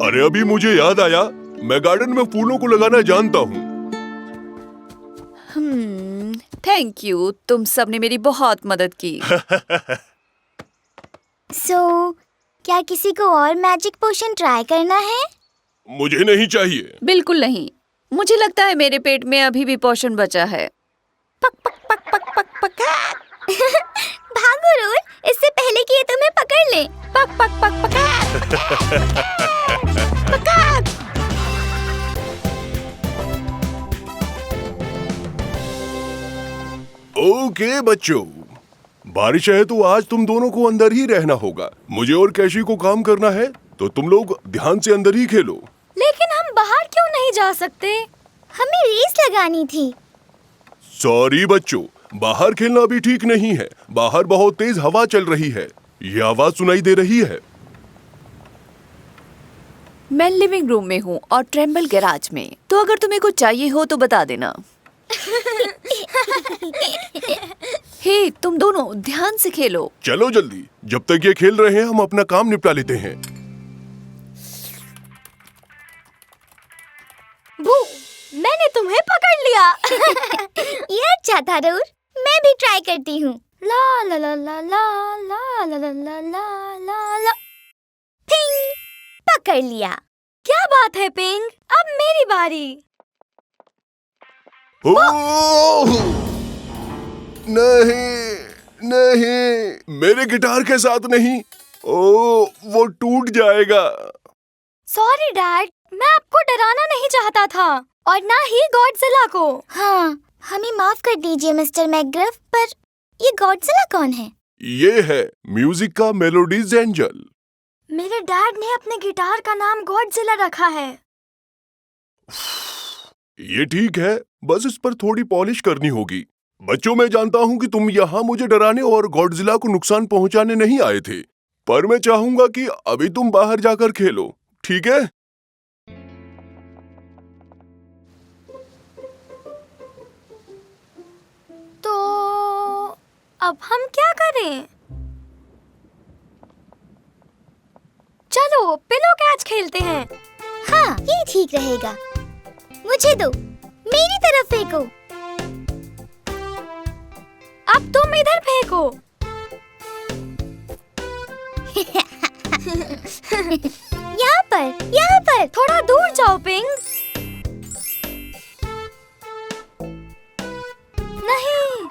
अरे अभी मुझे याद आया, मैं गार्डन में फूलों को लगाना जानता हूँ। थैंक यू, तुम सबने मेरी बहुत मदद की। क्या किसी को और मैजिक पोशन ट्राई करना है? मुझे नहीं चाहिए। बिल्कुल नहीं। मुझे लगता है मेरे पेट में अभी भी पोशन बचा है। पक पक पक पक पक पक। भागो रूल, इससे पहले कि ये तुम्हें पकड़ ले। पक पक पक पक। पक। ओके बच्चों, बारिश है तो आज तुम दोनों को अंदर ही रहना होगा। मुझे और कैशी को काम करना है, तो तुम लोग ध्यान से अंदर ही खेलो। लेकिन हम बाहर क्यों नहीं जा सकते? हमें रेस लगानी थी। सॉरी बच्चों, बाहर खेलना अभी ठीक नहीं है। बाहर बहुत तेज हवा चल रही है। ये आवाज सुनाई दे रही है। मैं लिविंग रूम में हूँ और ट्रेम्बल गैराज में। तो अगर तुम्हें कुछ चाहिए हो तो बता देना। हे, तुम दोनों ध्यान से खेलो। चलो जल्दी, जब तक ये खेल रहे हैं हम अपना काम निपटा लेते हैं। वो, मैंने तुम्हें पकड़ लिया। ये अच्छा था रूल, मैं भी ट्राई करती हूँ। ला ला ला ला ला ला ला ला ला ला ला ला। पिंग, पकड़ लिया। क्या बात है पिंग, अब मेरी बारी। ओह! नहीं नहीं, मेरे गिटार के साथ नहीं। ओह, वो टूट जाएगा। सॉरी डैड, मैं आपको डराना नहीं चाहता था और ना ही गॉडजिला को। हाँ, हमें माफ कर दीजिए मिस्टर मैकग्रफ, पर ये गॉडजिला कौन है? ये है म्यूजिक का मेलोडीज एंजल। मेरे डैड ने अपने गिटार का नाम गॉडजिला रखा है। ये ठीक है, बस इस पर थोड़ी पॉलिश करनी होगी। बच्चों, मैं जानता हूँ कि तुम यहाँ मुझे डराने और गॉडजिला को नुकसान पहुँचाने नहीं आए थे, पर मैं चाहूंगा कि अभी तुम बाहर जाकर खेलो, ठीक है? तो अब हम क्या करें? चलो पिलो कैच खेलते हैं। हाँ, ये ठीक रहेगा। मुझे दो, मेरी तरफ फेंको। अब तुम इधर फेंको। यहाँ पर, थोड़ा दूर जाओ पिंग। नहीं।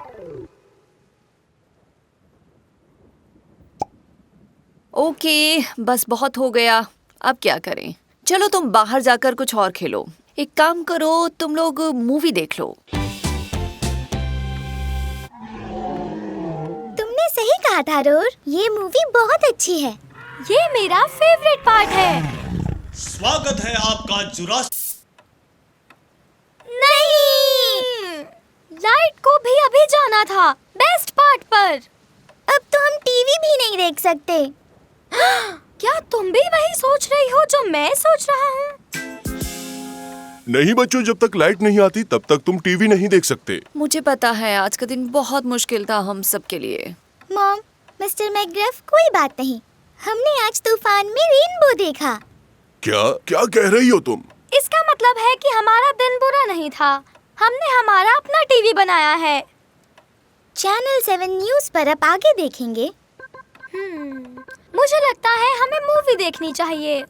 ओके, बस बहुत हो गया। अब क्या करें? चलो तुम बाहर जाकर कुछ और खेलो। एक काम करो, तुम लोग मूवी देख लो। तुमने सही कहा था रोर, ये मूवी बहुत अच्छी है। ये मेरा फेवरेट पार्ट है। स्वागत है आपका नहीं, लाइट को भी अभी जाना था, बेस्ट पार्ट पर। अब तो हम टीवी भी नहीं देख सकते। क्या तुम भी वही सोच रही हो जो मैं सोच रहा हूँ? नहीं बच्चों, जब तक लाइट नहीं आती तब तक तुम टीवी नहीं देख सकते। मुझे पता है आज का दिन बहुत मुश्किल था हम सब के लिए। मॉम, मिस्टर मैकग्रफ, कोई बात नहीं। हमने आज तूफान में रेनबो देखा। क्या क्या कह रही हो तुम? इसका मतलब है कि हमारा दिन बुरा नहीं था। हमने हमारा अपना टीवी बनाया है। चैनल 7 न्यूज़ पर अब आगे देखेंगे। मुझे लगता है हमें मूवी देखनी चाहिए।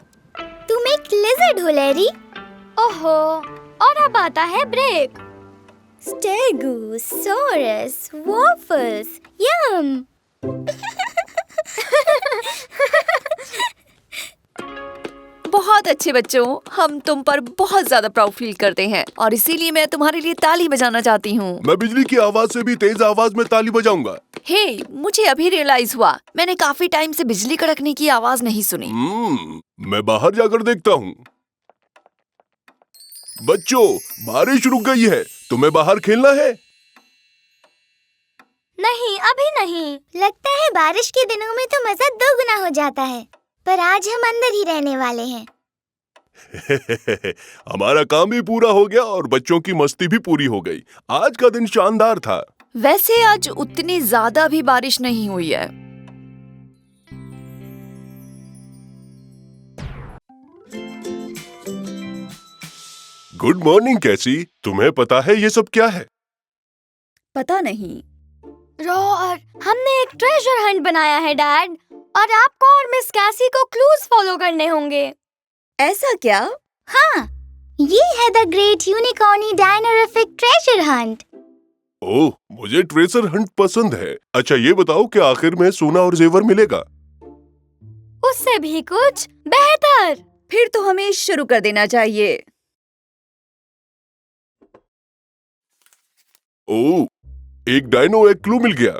तुम एक लिजर्ड हो लैरी। ओहो, और अब आता है ब्रेक। स्टेगोसॉरस वॉफल्स, यम। बहुत अच्छे बच्चों, हम तुम पर बहुत ज्यादा प्राउड फील करते हैं और इसीलिए मैं तुम्हारे लिए ताली बजाना चाहती हूँ। मैं बिजली की आवाज से भी तेज आवाज में ताली बजाऊंगा। हे, मुझे अभी रियलाइज हुआ, मैंने काफी टाइम से बिजली कड़कने की आवाज नहीं सुनी। मैं बाहर जाकर देखता हूँ। बच्चों, बारिश रुक गई है। तुम्हें बाहर खेलना है? नहीं, अभी नहीं। लगता है बारिश के दिनों में तो मजा दोगुना हो जाता है, पर आज हम अंदर ही रहने वाले हैं। हमारा काम भी पूरा हो गया और बच्चों की मस्ती भी पूरी हो गई। आज का दिन शानदार था। वैसे आज उतनी ज्यादा भी बारिश नहीं हुई है। गुड मॉर्निंग कैसी। तुम्हें पता है ये सब क्या है? पता नहीं। रॉर, हमने एक ट्रेजर हंट बनाया है डैड, और आपको और मिस कैसी को क्लूज फॉलो करने होंगे। ऐसा क्या? हाँ, ये है द ग्रेट यूनिकॉर्नी डायनोरिफिक ट्रेजर हंट। ओह, मुझे ट्रेजर हंट पसंद है। अच्छा ये बताओ कि आखिर में सोना और जेवर मिलेगा? उससे भी कुछ बेहतर। फिर तो हमें शुरू कर देना चाहिए। ओह, एक डायनो एक क्लू मिल गया।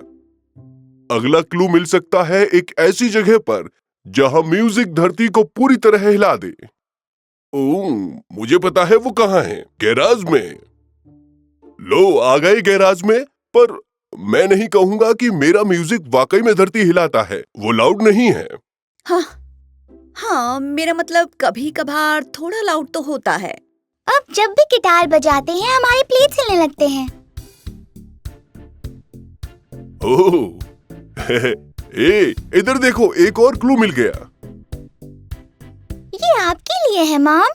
अगला क्लू मिल सकता है एक ऐसी जगह पर जहां म्यूजिक धरती को पूरी तरह हिला दे। ओह, मुझे पता है वो कहाँ है। गैराज में। लो, आ गए गैराज में। पर मैं नहीं कहूंगा कि मेरा म्यूजिक वाकई में धरती हिलाता है। वो लाउड नहीं है। हाँ, मेरा मतलब कभी कभार थोड़ा लाउड तो होता है। अब जब भी गिटार बजाते हैं हमारे प्लेट्स हिलने लगते हैं। ओह, इधर देखो, एक और क्लू मिल गया। ये आपके लिए है मॉम।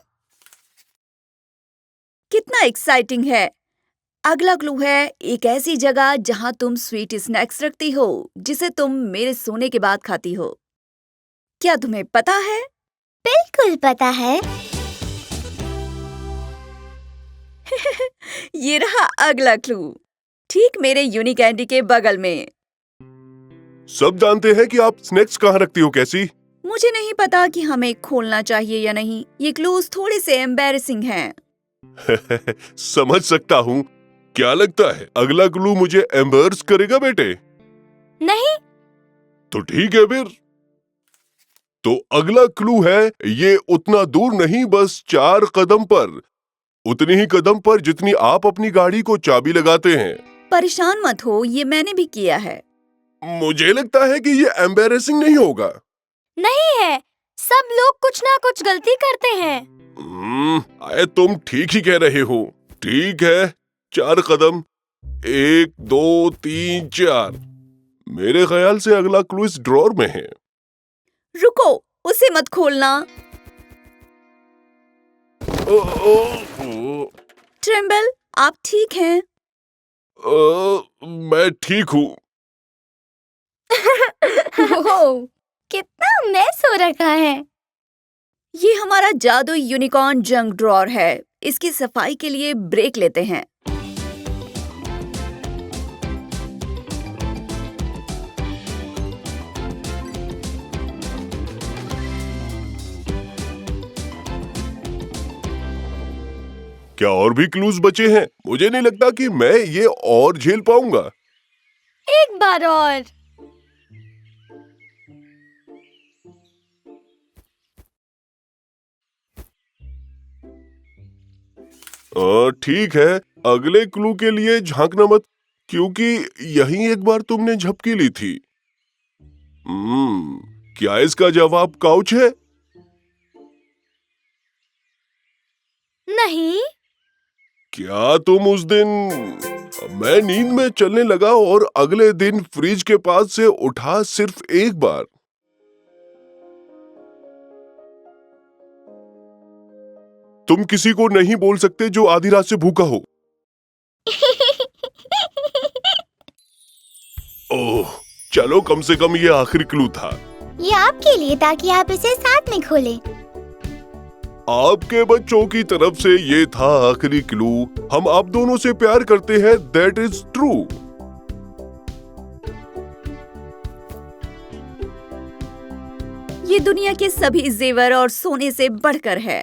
कितना एक्साइटिंग है। अगला क्लू है एक ऐसी जगह जहां तुम स्वीट स्नैक्स रखती हो जिसे तुम मेरे सोने के बाद खाती हो। क्या तुम्हें पता है? बिल्कुल पता है। ये रहा अगला क्लू, ठीक मेरे यूनिक कैंडी के बगल में। सब जानते हैं कि आप स्नैक्स कहाँ रखती हो कैसी। मुझे नहीं पता कि हमें खोलना चाहिए या नहीं। ये क्लूज थोड़े से एम्बैरेसिंग हैं। समझ सकता हूँ। क्या लगता है अगला क्लू मुझे एम्बर्स करेगा बेटे? नहीं। तो ठीक है फिर। तो अगला क्लू है, ये उतना दूर नहीं, बस 4 कदम पर। उतनी ही कदम पर जितनी आप अपनी गाड़ी को चाबी लगाते हैं। परेशान मत हो, ये मैंने भी किया है। मुझे लगता है कि ये एम्बैरेसिंग नहीं होगा। नहीं है, सब लोग कुछ ना कुछ गलती करते हैं। तुम ठीक ही कह रहे हो। ठीक है, 4 कदम, 1 2 3 4। मेरे ख्याल से अगला क्लू इस ड्रॉर में है। रुको, उसे मत खोलना। ट्रिम्बल, आप ठीक हैं? मैं ठीक हूँ। कितना मैस हो रखा है। ये हमारा जादुई यूनिकॉर्न जंक ड्रॉर है। इसकी सफाई के लिए ब्रेक लेते हैं। क्या और भी क्लूज बचे हैं? मुझे नहीं लगता कि मैं ये और झेल पाऊंगा। एक बार और। ठीक है, अगले क्लू के लिए झांकना मत, क्योंकि यही एक बार तुमने झपकी ली थी। क्या इसका जवाब काउच है? नहीं। क्या तुम उस दिन मैं नींद में चलने लगा और अगले दिन फ्रिज के पास से उठा सिर्फ एक बार? तुम किसी को नहीं बोल सकते जो आधी रात से भूखा हो। ओह, चलो कम से कम ये आखिरी क्लू था। ये आपके लिए ताकि आप इसे साथ में खोलें। आपके बच्चों की तरफ से ये था आखिरी क्लू। हम आप दोनों से प्यार करते हैं, दैट इज ट्रू। ये दुनिया के सभी जेवर और सोने से बढ़कर है।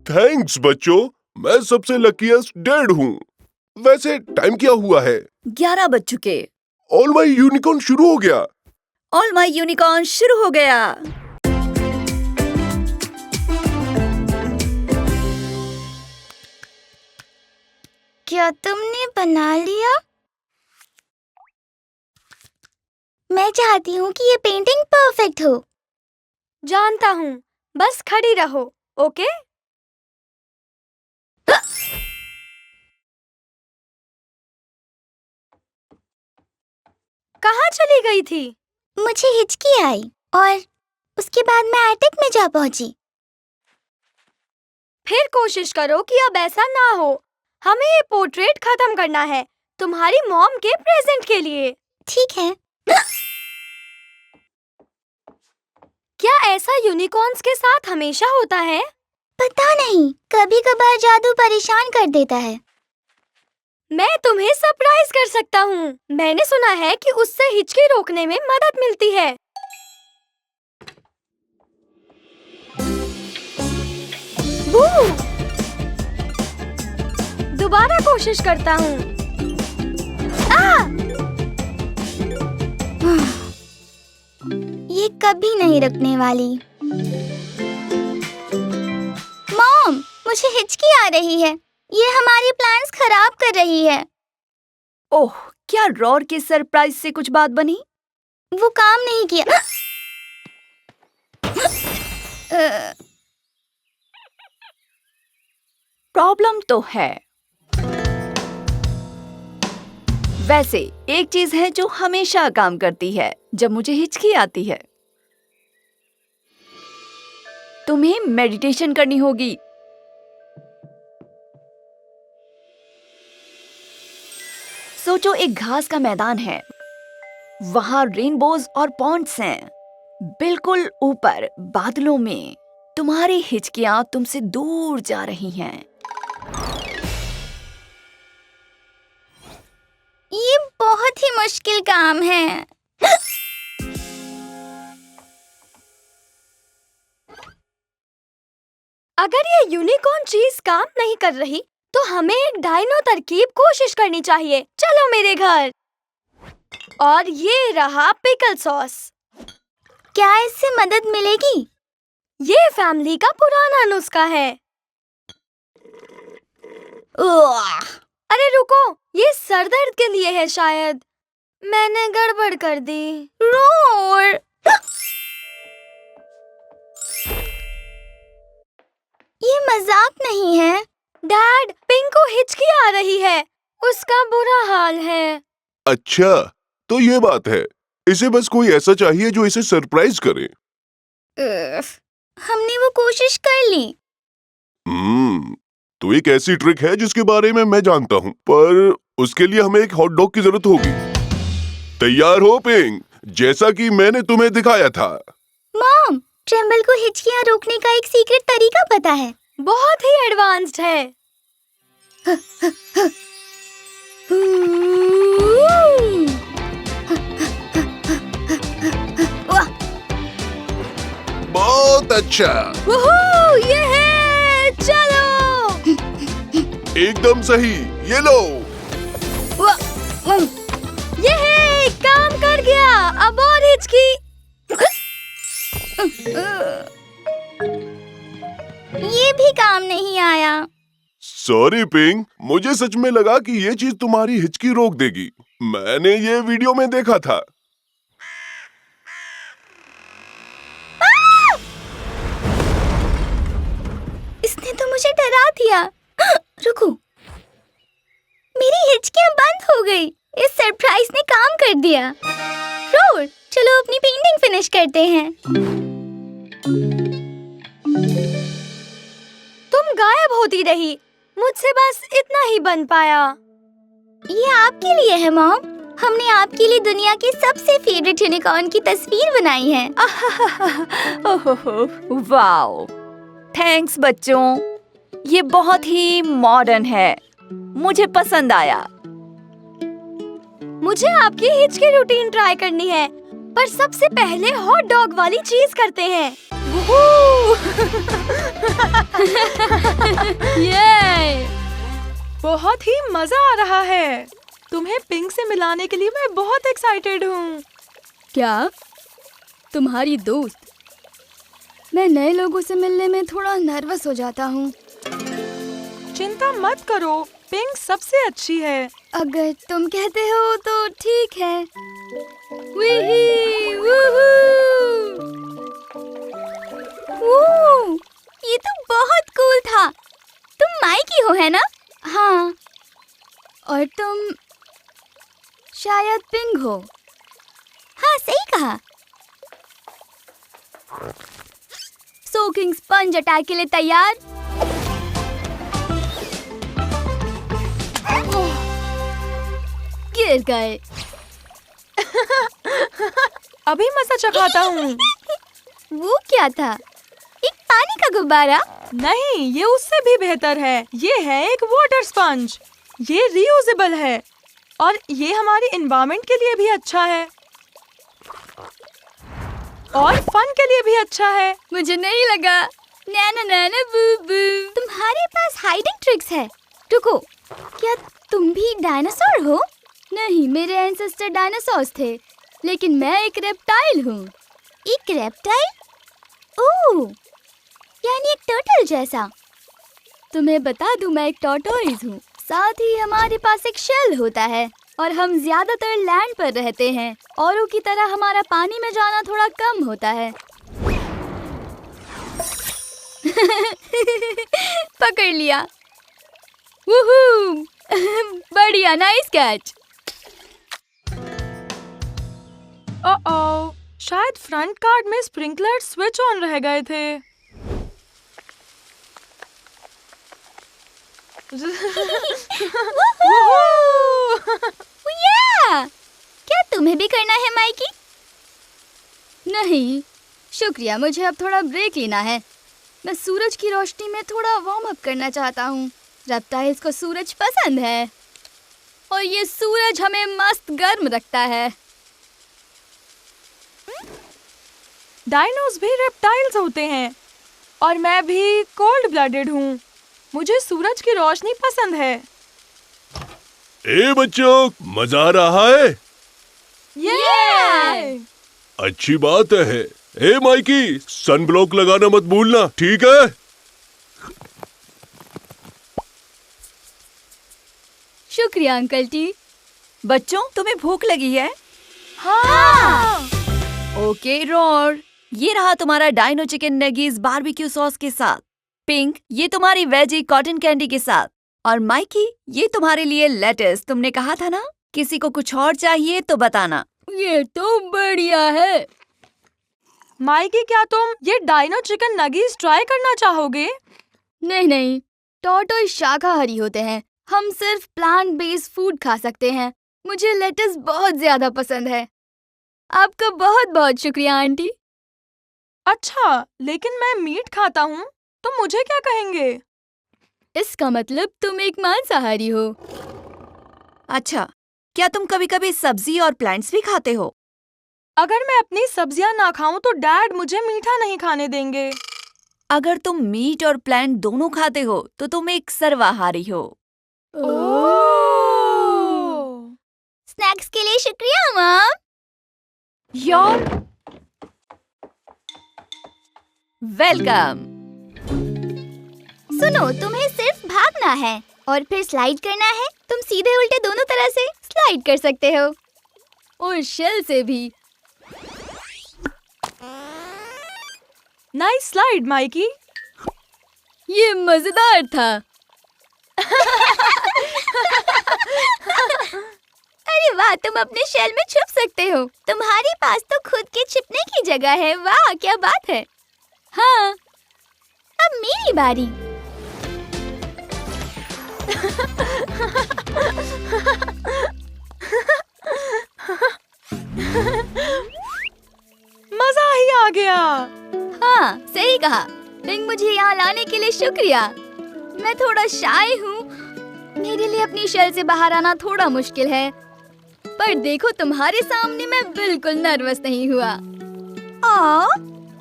थैंक्स बच्चों, मैं सबसे लकीएस्ट डैड हूँ। वैसे टाइम क्या हुआ है? 11 बज चुके। ऑल माय यूनिकॉर्न शुरू हो गया। ऑल माय यूनिकॉर्न शुरू हो गया। क्या तुमने बना लिया? मैं चाहती हूँ कि ये पेंटिंग परफेक्ट हो। जानता हूँ, बस खड़ी रहो, ओके? कहाँ चली गई थी? मुझे हिचकी आई और उसके बाद मैं एटिक में जा पहुंची। फिर कोशिश करो कि अब ऐसा ना हो। हमें ये पोर्ट्रेट खत्म करना है, तुम्हारी मॉम के प्रेजेंट के लिए। ठीक है। क्या ऐसा यूनिकॉर्न्स के साथ हमेशा होता है? पता नहीं, कभी कभार जादू परेशान कर देता है। मैं तुम्हें सरप्राइज कर सकता हूँ। मैंने सुना है कि उससे हिचकी रोकने में मदद मिलती है। दोबारा कोशिश करता हूँ। ये कभी नहीं रुकने वाली। मॉम, मुझे हिचकी आ रही है। ये हमारे प्लान्स खराब कर रही है। ओह, क्या रॉर के सरप्राइज से कुछ बात बनी? वो काम नहीं किया। प्रॉब्लम तो है। वैसे एक चीज है जो हमेशा काम करती है जब मुझे हिचकी आती है। तुम्हें मेडिटेशन करनी होगी। सोचो, एक घास का मैदान है, वहां रेनबोज और पॉन्ड्स हैं। बिल्कुल ऊपर बादलों में तुम्हारी हिचकियां तुमसे दूर जा रही हैं। ये बहुत ही मुश्किल काम है। अगर ये यूनिकॉर्न चीज काम नहीं कर रही, तो हमें एक डायनो तरकीब कोशिश करनी चाहिए। चलो मेरे घर। और ये रहा पिकल सॉस। क्या इससे मदद मिलेगी? ये फैमिली का पुराना नुस्खा है। अरे रुको, ये सर दर्द के लिए है शायद। मैंने गड़बड़ कर दी। रोर, ये मजाक नहीं है। डैड, पिंक को हिचकी आ रही है। उसका बुरा हाल है। अच्छा, तो ये बात है। इसे बस कोई ऐसा चाहिए जो इसे सरप्राइज करे। हमने वो कोशिश कर ली। तो एक ऐसी ट्रिक है जिसके बारे में मैं जानता हूँ, पर उसके लिए हमें एक हॉट डॉग की जरूरत होगी। तैयार हो पिंक, जैसा कि मैंने तुम्हें दिखाया था। मॉम, ट्रेम्बल को हिचकियां रोकने का एक सीक्रेट तरीका पता है। बहुत ही एडवांस्ड है। बहुत अच्छा, वूहू, ये है। चलो। एकदम सही, ये लो। ये है, काम कर गया। अब और हिचकी। ये भी काम नहीं आया। सॉरी पिंक, मुझे सच में लगा कि ये चीज तुम्हारी हिचकी रोक देगी। मैंने ये वीडियो में देखा था। इसने तो मुझे डरा दिया। रुको, मेरी हिचकियां बंद हो गई। इस सरप्राइज ने काम कर दिया। रोर, चलो अपनी पेंटिंग फिनिश करते हैं। तुम गायब होती रही। मुझसे बस इतना ही बन पाया। ये आपके लिए है मॉम। हमने आपके लिए दुनिया की सबसे फेवरेट यूनिकॉर्न की तस्वीर बनाई है। ओहो, वाओ, थैंक्स बच्चों, ये बहुत ही मॉडर्न है, मुझे पसंद आया। मुझे आपकी हिच की रूटीन ट्राई करनी है, पर सबसे पहले हॉट डॉग वाली चीज करते हैं। ये बहुत ही मजा आ रहा है। तुम्हें पिंक से मिलाने के लिए मैं बहुत एक्साइटेड हूँ। क्या? तुम्हारी दोस्त? मैं नए लोगों से मिलने में थोड़ा नर्वस हो जाता हूँ। चिंता मत करो, पिंक सबसे अच्छी है। अगर तुम कहते हो तो ठीक है। वीही, वूहू! ओह, ये तो बहुत कूल था। तुम माइकी हो, है ना? हाँ, और तुम शायद पिंक हो। हाँ, सही कहा। सोकिंग स्पंज अटैक के लिए तैयार? गिर गए। अभी मजा चखाता हूँ। वो क्या था? एक पानी का गुब्बारा? नहीं, ये उससे भी बेहतर है। ये है एक वाटर स्पंज। ये रीयूजेबल है और ये हमारी एनवायरनमेंट के लिए भी अच्छा है और फन के लिए भी अच्छा है। मुझे नहीं लगा। नैना नैना बू बू। तुम्हारे पास हाइडिंग ट्रिक्स है। रुको, क्या तुम भी डायनासोर हो? नहीं, मेरे एंसेस्टर डायनासोर्स थे, लेकिन मैं एक रेप्टाइल हूँ। एक रेप्टाइल? ओह, यानी एक टर्टल जैसा। तुम्हें बता दूं, मैं एक टॉर्टोइज हूँ। साथ ही हमारे पास एक शेल होता है और हम ज्यादातर लैंड पर रहते हैं। औरों की तरह हमारा पानी में जाना थोड़ा कम होता है। पकड़ लिया। वूहू! बढ़िया, नाइस कैच। ओह, शायद फ्रंट कार्ड में स्प्रिंकलर स्विच ऑन रह गए थे। क्या तुम्हें भी करना है माइकी? नहीं शुक्रिया, मुझे अब थोड़ा ब्रेक लेना है। मैं सूरज की रोशनी में थोड़ा वार्म अप करना चाहता हूँ। रेप्टाइल्स को सूरज पसंद है और ये सूरज हमें मस्त गर्म रखता है। डायनोस भी रेप्टाइल्स होते हैं और मैं भी कोल्ड ब्लडेड हूँ। मुझे सूरज की रोशनी पसंद है। ए बच्चों, मजा आ रहा है? ये अच्छी बात है। ए माइकी, सन ब्लॉक लगाना मत भूलना, ठीक है? शुक्रिया अंकल टी। बच्चों, तुम्हें भूख लगी है? हाँ। ओके रोर, ये रहा तुम्हारा डाइनो चिकन नगीज बारबेक्यू सॉस के साथ। पिंक, ये तुम्हारी वेजी कॉटन कैंडी के साथ। और माइकी, ये तुम्हारे लिए लेटस। तुमने कहा था ना, किसी को कुछ और चाहिए तो बताना। ये तो बढ़िया है। माइकी, क्या तुम ये डाइनो चिकन नगीज ट्राई करना चाहोगे? नहीं नहीं, टॉर्टोइज शाकाहारी होते हैं। हम सिर्फ प्लांट बेस्ड फूड खा सकते हैं। मुझे लेटस बहुत ज्यादा पसंद है। आपका बहुत बहुत शुक्रिया आंटी। अच्छा, लेकिन मैं मीट खाता हूँ, तो मुझे क्या कहेंगे? इसका मतलब तुम एक मांसाहारी हो। अच्छा, क्या तुम कभी कभी सब्जी और प्लांट्स भी खाते हो? अगर मैं अपनी सब्जियां ना खाऊं तो डैड मुझे मीठा नहीं खाने देंगे। अगर तुम मीट और प्लांट दोनों खाते हो तो तुम एक सर्वाहारी हो। स्नैक्स के लिए शुक्रिया मॉम। Your welcome. सुनो, तुम्हें सिर्फ भागना है और फिर स्लाइड करना है। तुम सीधे उल्टे दोनों तरह से स्लाइड कर सकते हो। और शेल से भी। Nice slide Mikey. ये मजेदार था। अरे वाह, तुम अपने शेल में छुप सकते हो। तुम्हारे पास तो खुद के छिपने की जगह है। वाह, क्या बात है। हाँ, अब मेरी बारी। मजा ही आ गया। हाँ, सही कहा। पिंक, मुझे यहाँ लाने के लिए शुक्रिया। मैं थोड़ा शाय हूँ, मेरे लिए अपनी शेल से बाहर आना थोड़ा मुश्किल है, पर देखो तुम्हारे सामने मैं बिल्कुल नर्वस नहीं हुआ।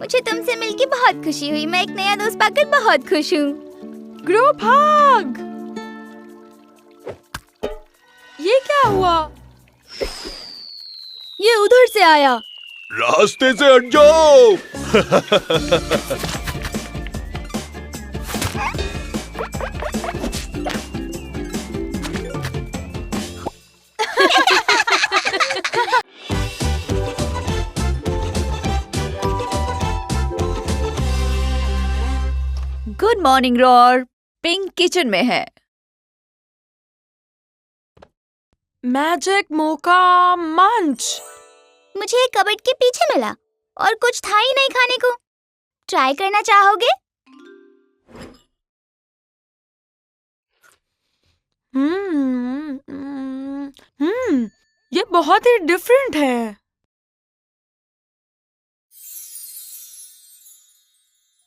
मुझे तुमसे मिलके बहुत खुशी हुई। मैं एक नया दोस्त पाकर बहुत खुश हूँ। Group hug. ये क्या हुआ? ये उधर से आया। रास्ते से हट जाओ। Good morning roar. Pink kitchen में है। मैजिक मोका मंच। मुझे एक कबर्ड के पीछे मिला और कुछ था ही नहीं खाने को। ट्राई करना चाहोगे? ये बहुत ही डिफरेंट है।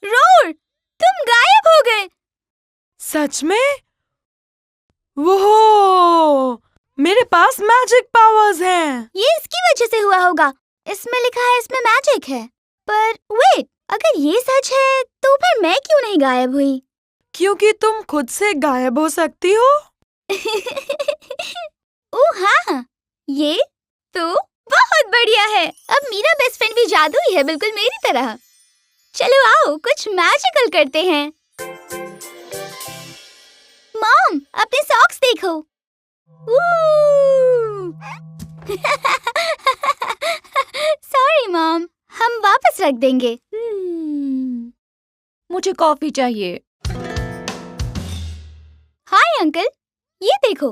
रोर, तुम गायब हो गए। सच में? वो मेरे पास मैजिक पावर्स हैं। ये इसकी वजह से हुआ होगा। इसमें लिखा है इसमें मैजिक है। पर वेट, अगर ये सच है तो फिर मैं क्यों नहीं गायब हुई? क्योंकि तुम खुद से गायब हो सकती हो। ओह हाँ, ये तो बहुत बढ़िया है। अब मेरा बेस्ट फ्रेंड भी जादुई है, बिल्कुल मेरी तरह। चलो आओ कुछ मैजिकल करते हैं। मॉम, अपने सॉक्स देखो। सॉरी मॉम, हम वापस रख देंगे। मुझे कॉफी चाहिए। हाय अंकल, ये देखो।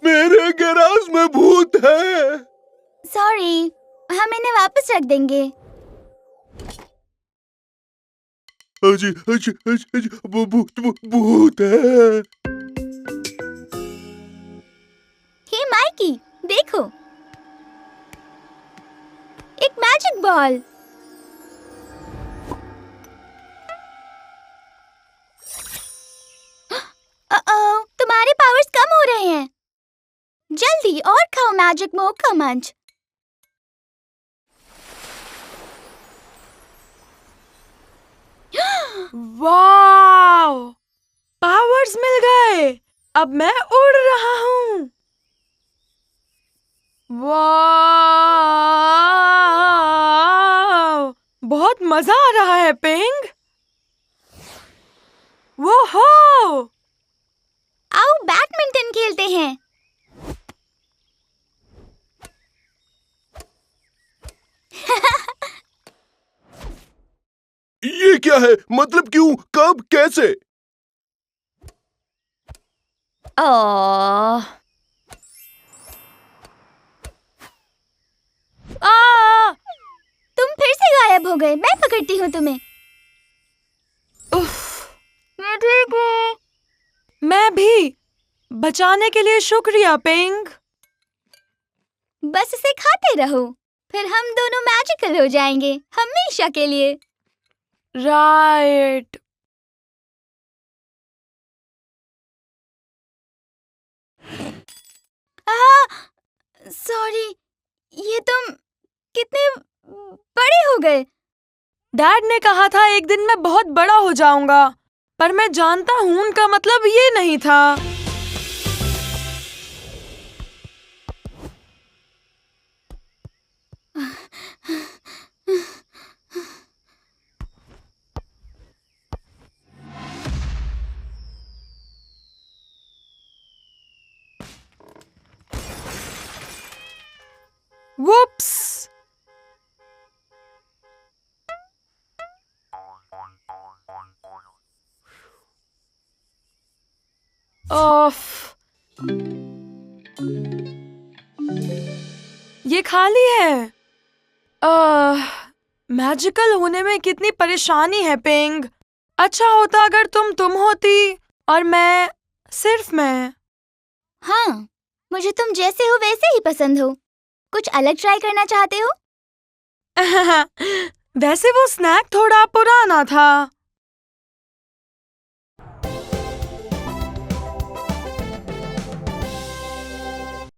मेरे गैराज में भूत है। सॉरी, हम इन्हें वापस रख देंगे। अजी अजी अजी अजी भूत है। हे माइकी, देखो, एक मैजिक बॉल। तुम्हारे पावर्स कम हो रहे हैं। जल्दी और खाओ मैजिक मोका मंच। वाव! पावर्स मिल गए। अब मैं उड़ रहा हूँ। वाव! बहुत मजा आ रहा है पिंक। वो हो! आओ बैडमिंटन खेलते हैं। ये क्या है? मतलब क्यों? कब? कैसे? तुम फिर से गायब हो गए। मैं पकड़ती हूँ तुम्हें। मैं ठीक हूँ। मैं भी। बचाने के लिए शुक्रिया पिंक। बस इसे खाते रहो, फिर हम दोनों मैजिकल हो जाएंगे हमेशा के लिए। राइट। सॉरी, ये तुम कितने बड़े हो गए। डैड ने कहा था एक दिन मैं बहुत बड़ा हो जाऊंगा, पर मैं जानता हूँ उनका मतलब ये नहीं था। Whoops! ऑफ। ये खाली है। मैजिकल होने में कितनी परेशानी है पिंग। अच्छा होता अगर तुम होती और मैं सिर्फ मैं। हाँ, मुझे तुम जैसे हो वैसे ही पसंद हो। कुछ अलग ट्राई करना चाहते हो? वैसे वो स्नैक थोड़ा पुराना था।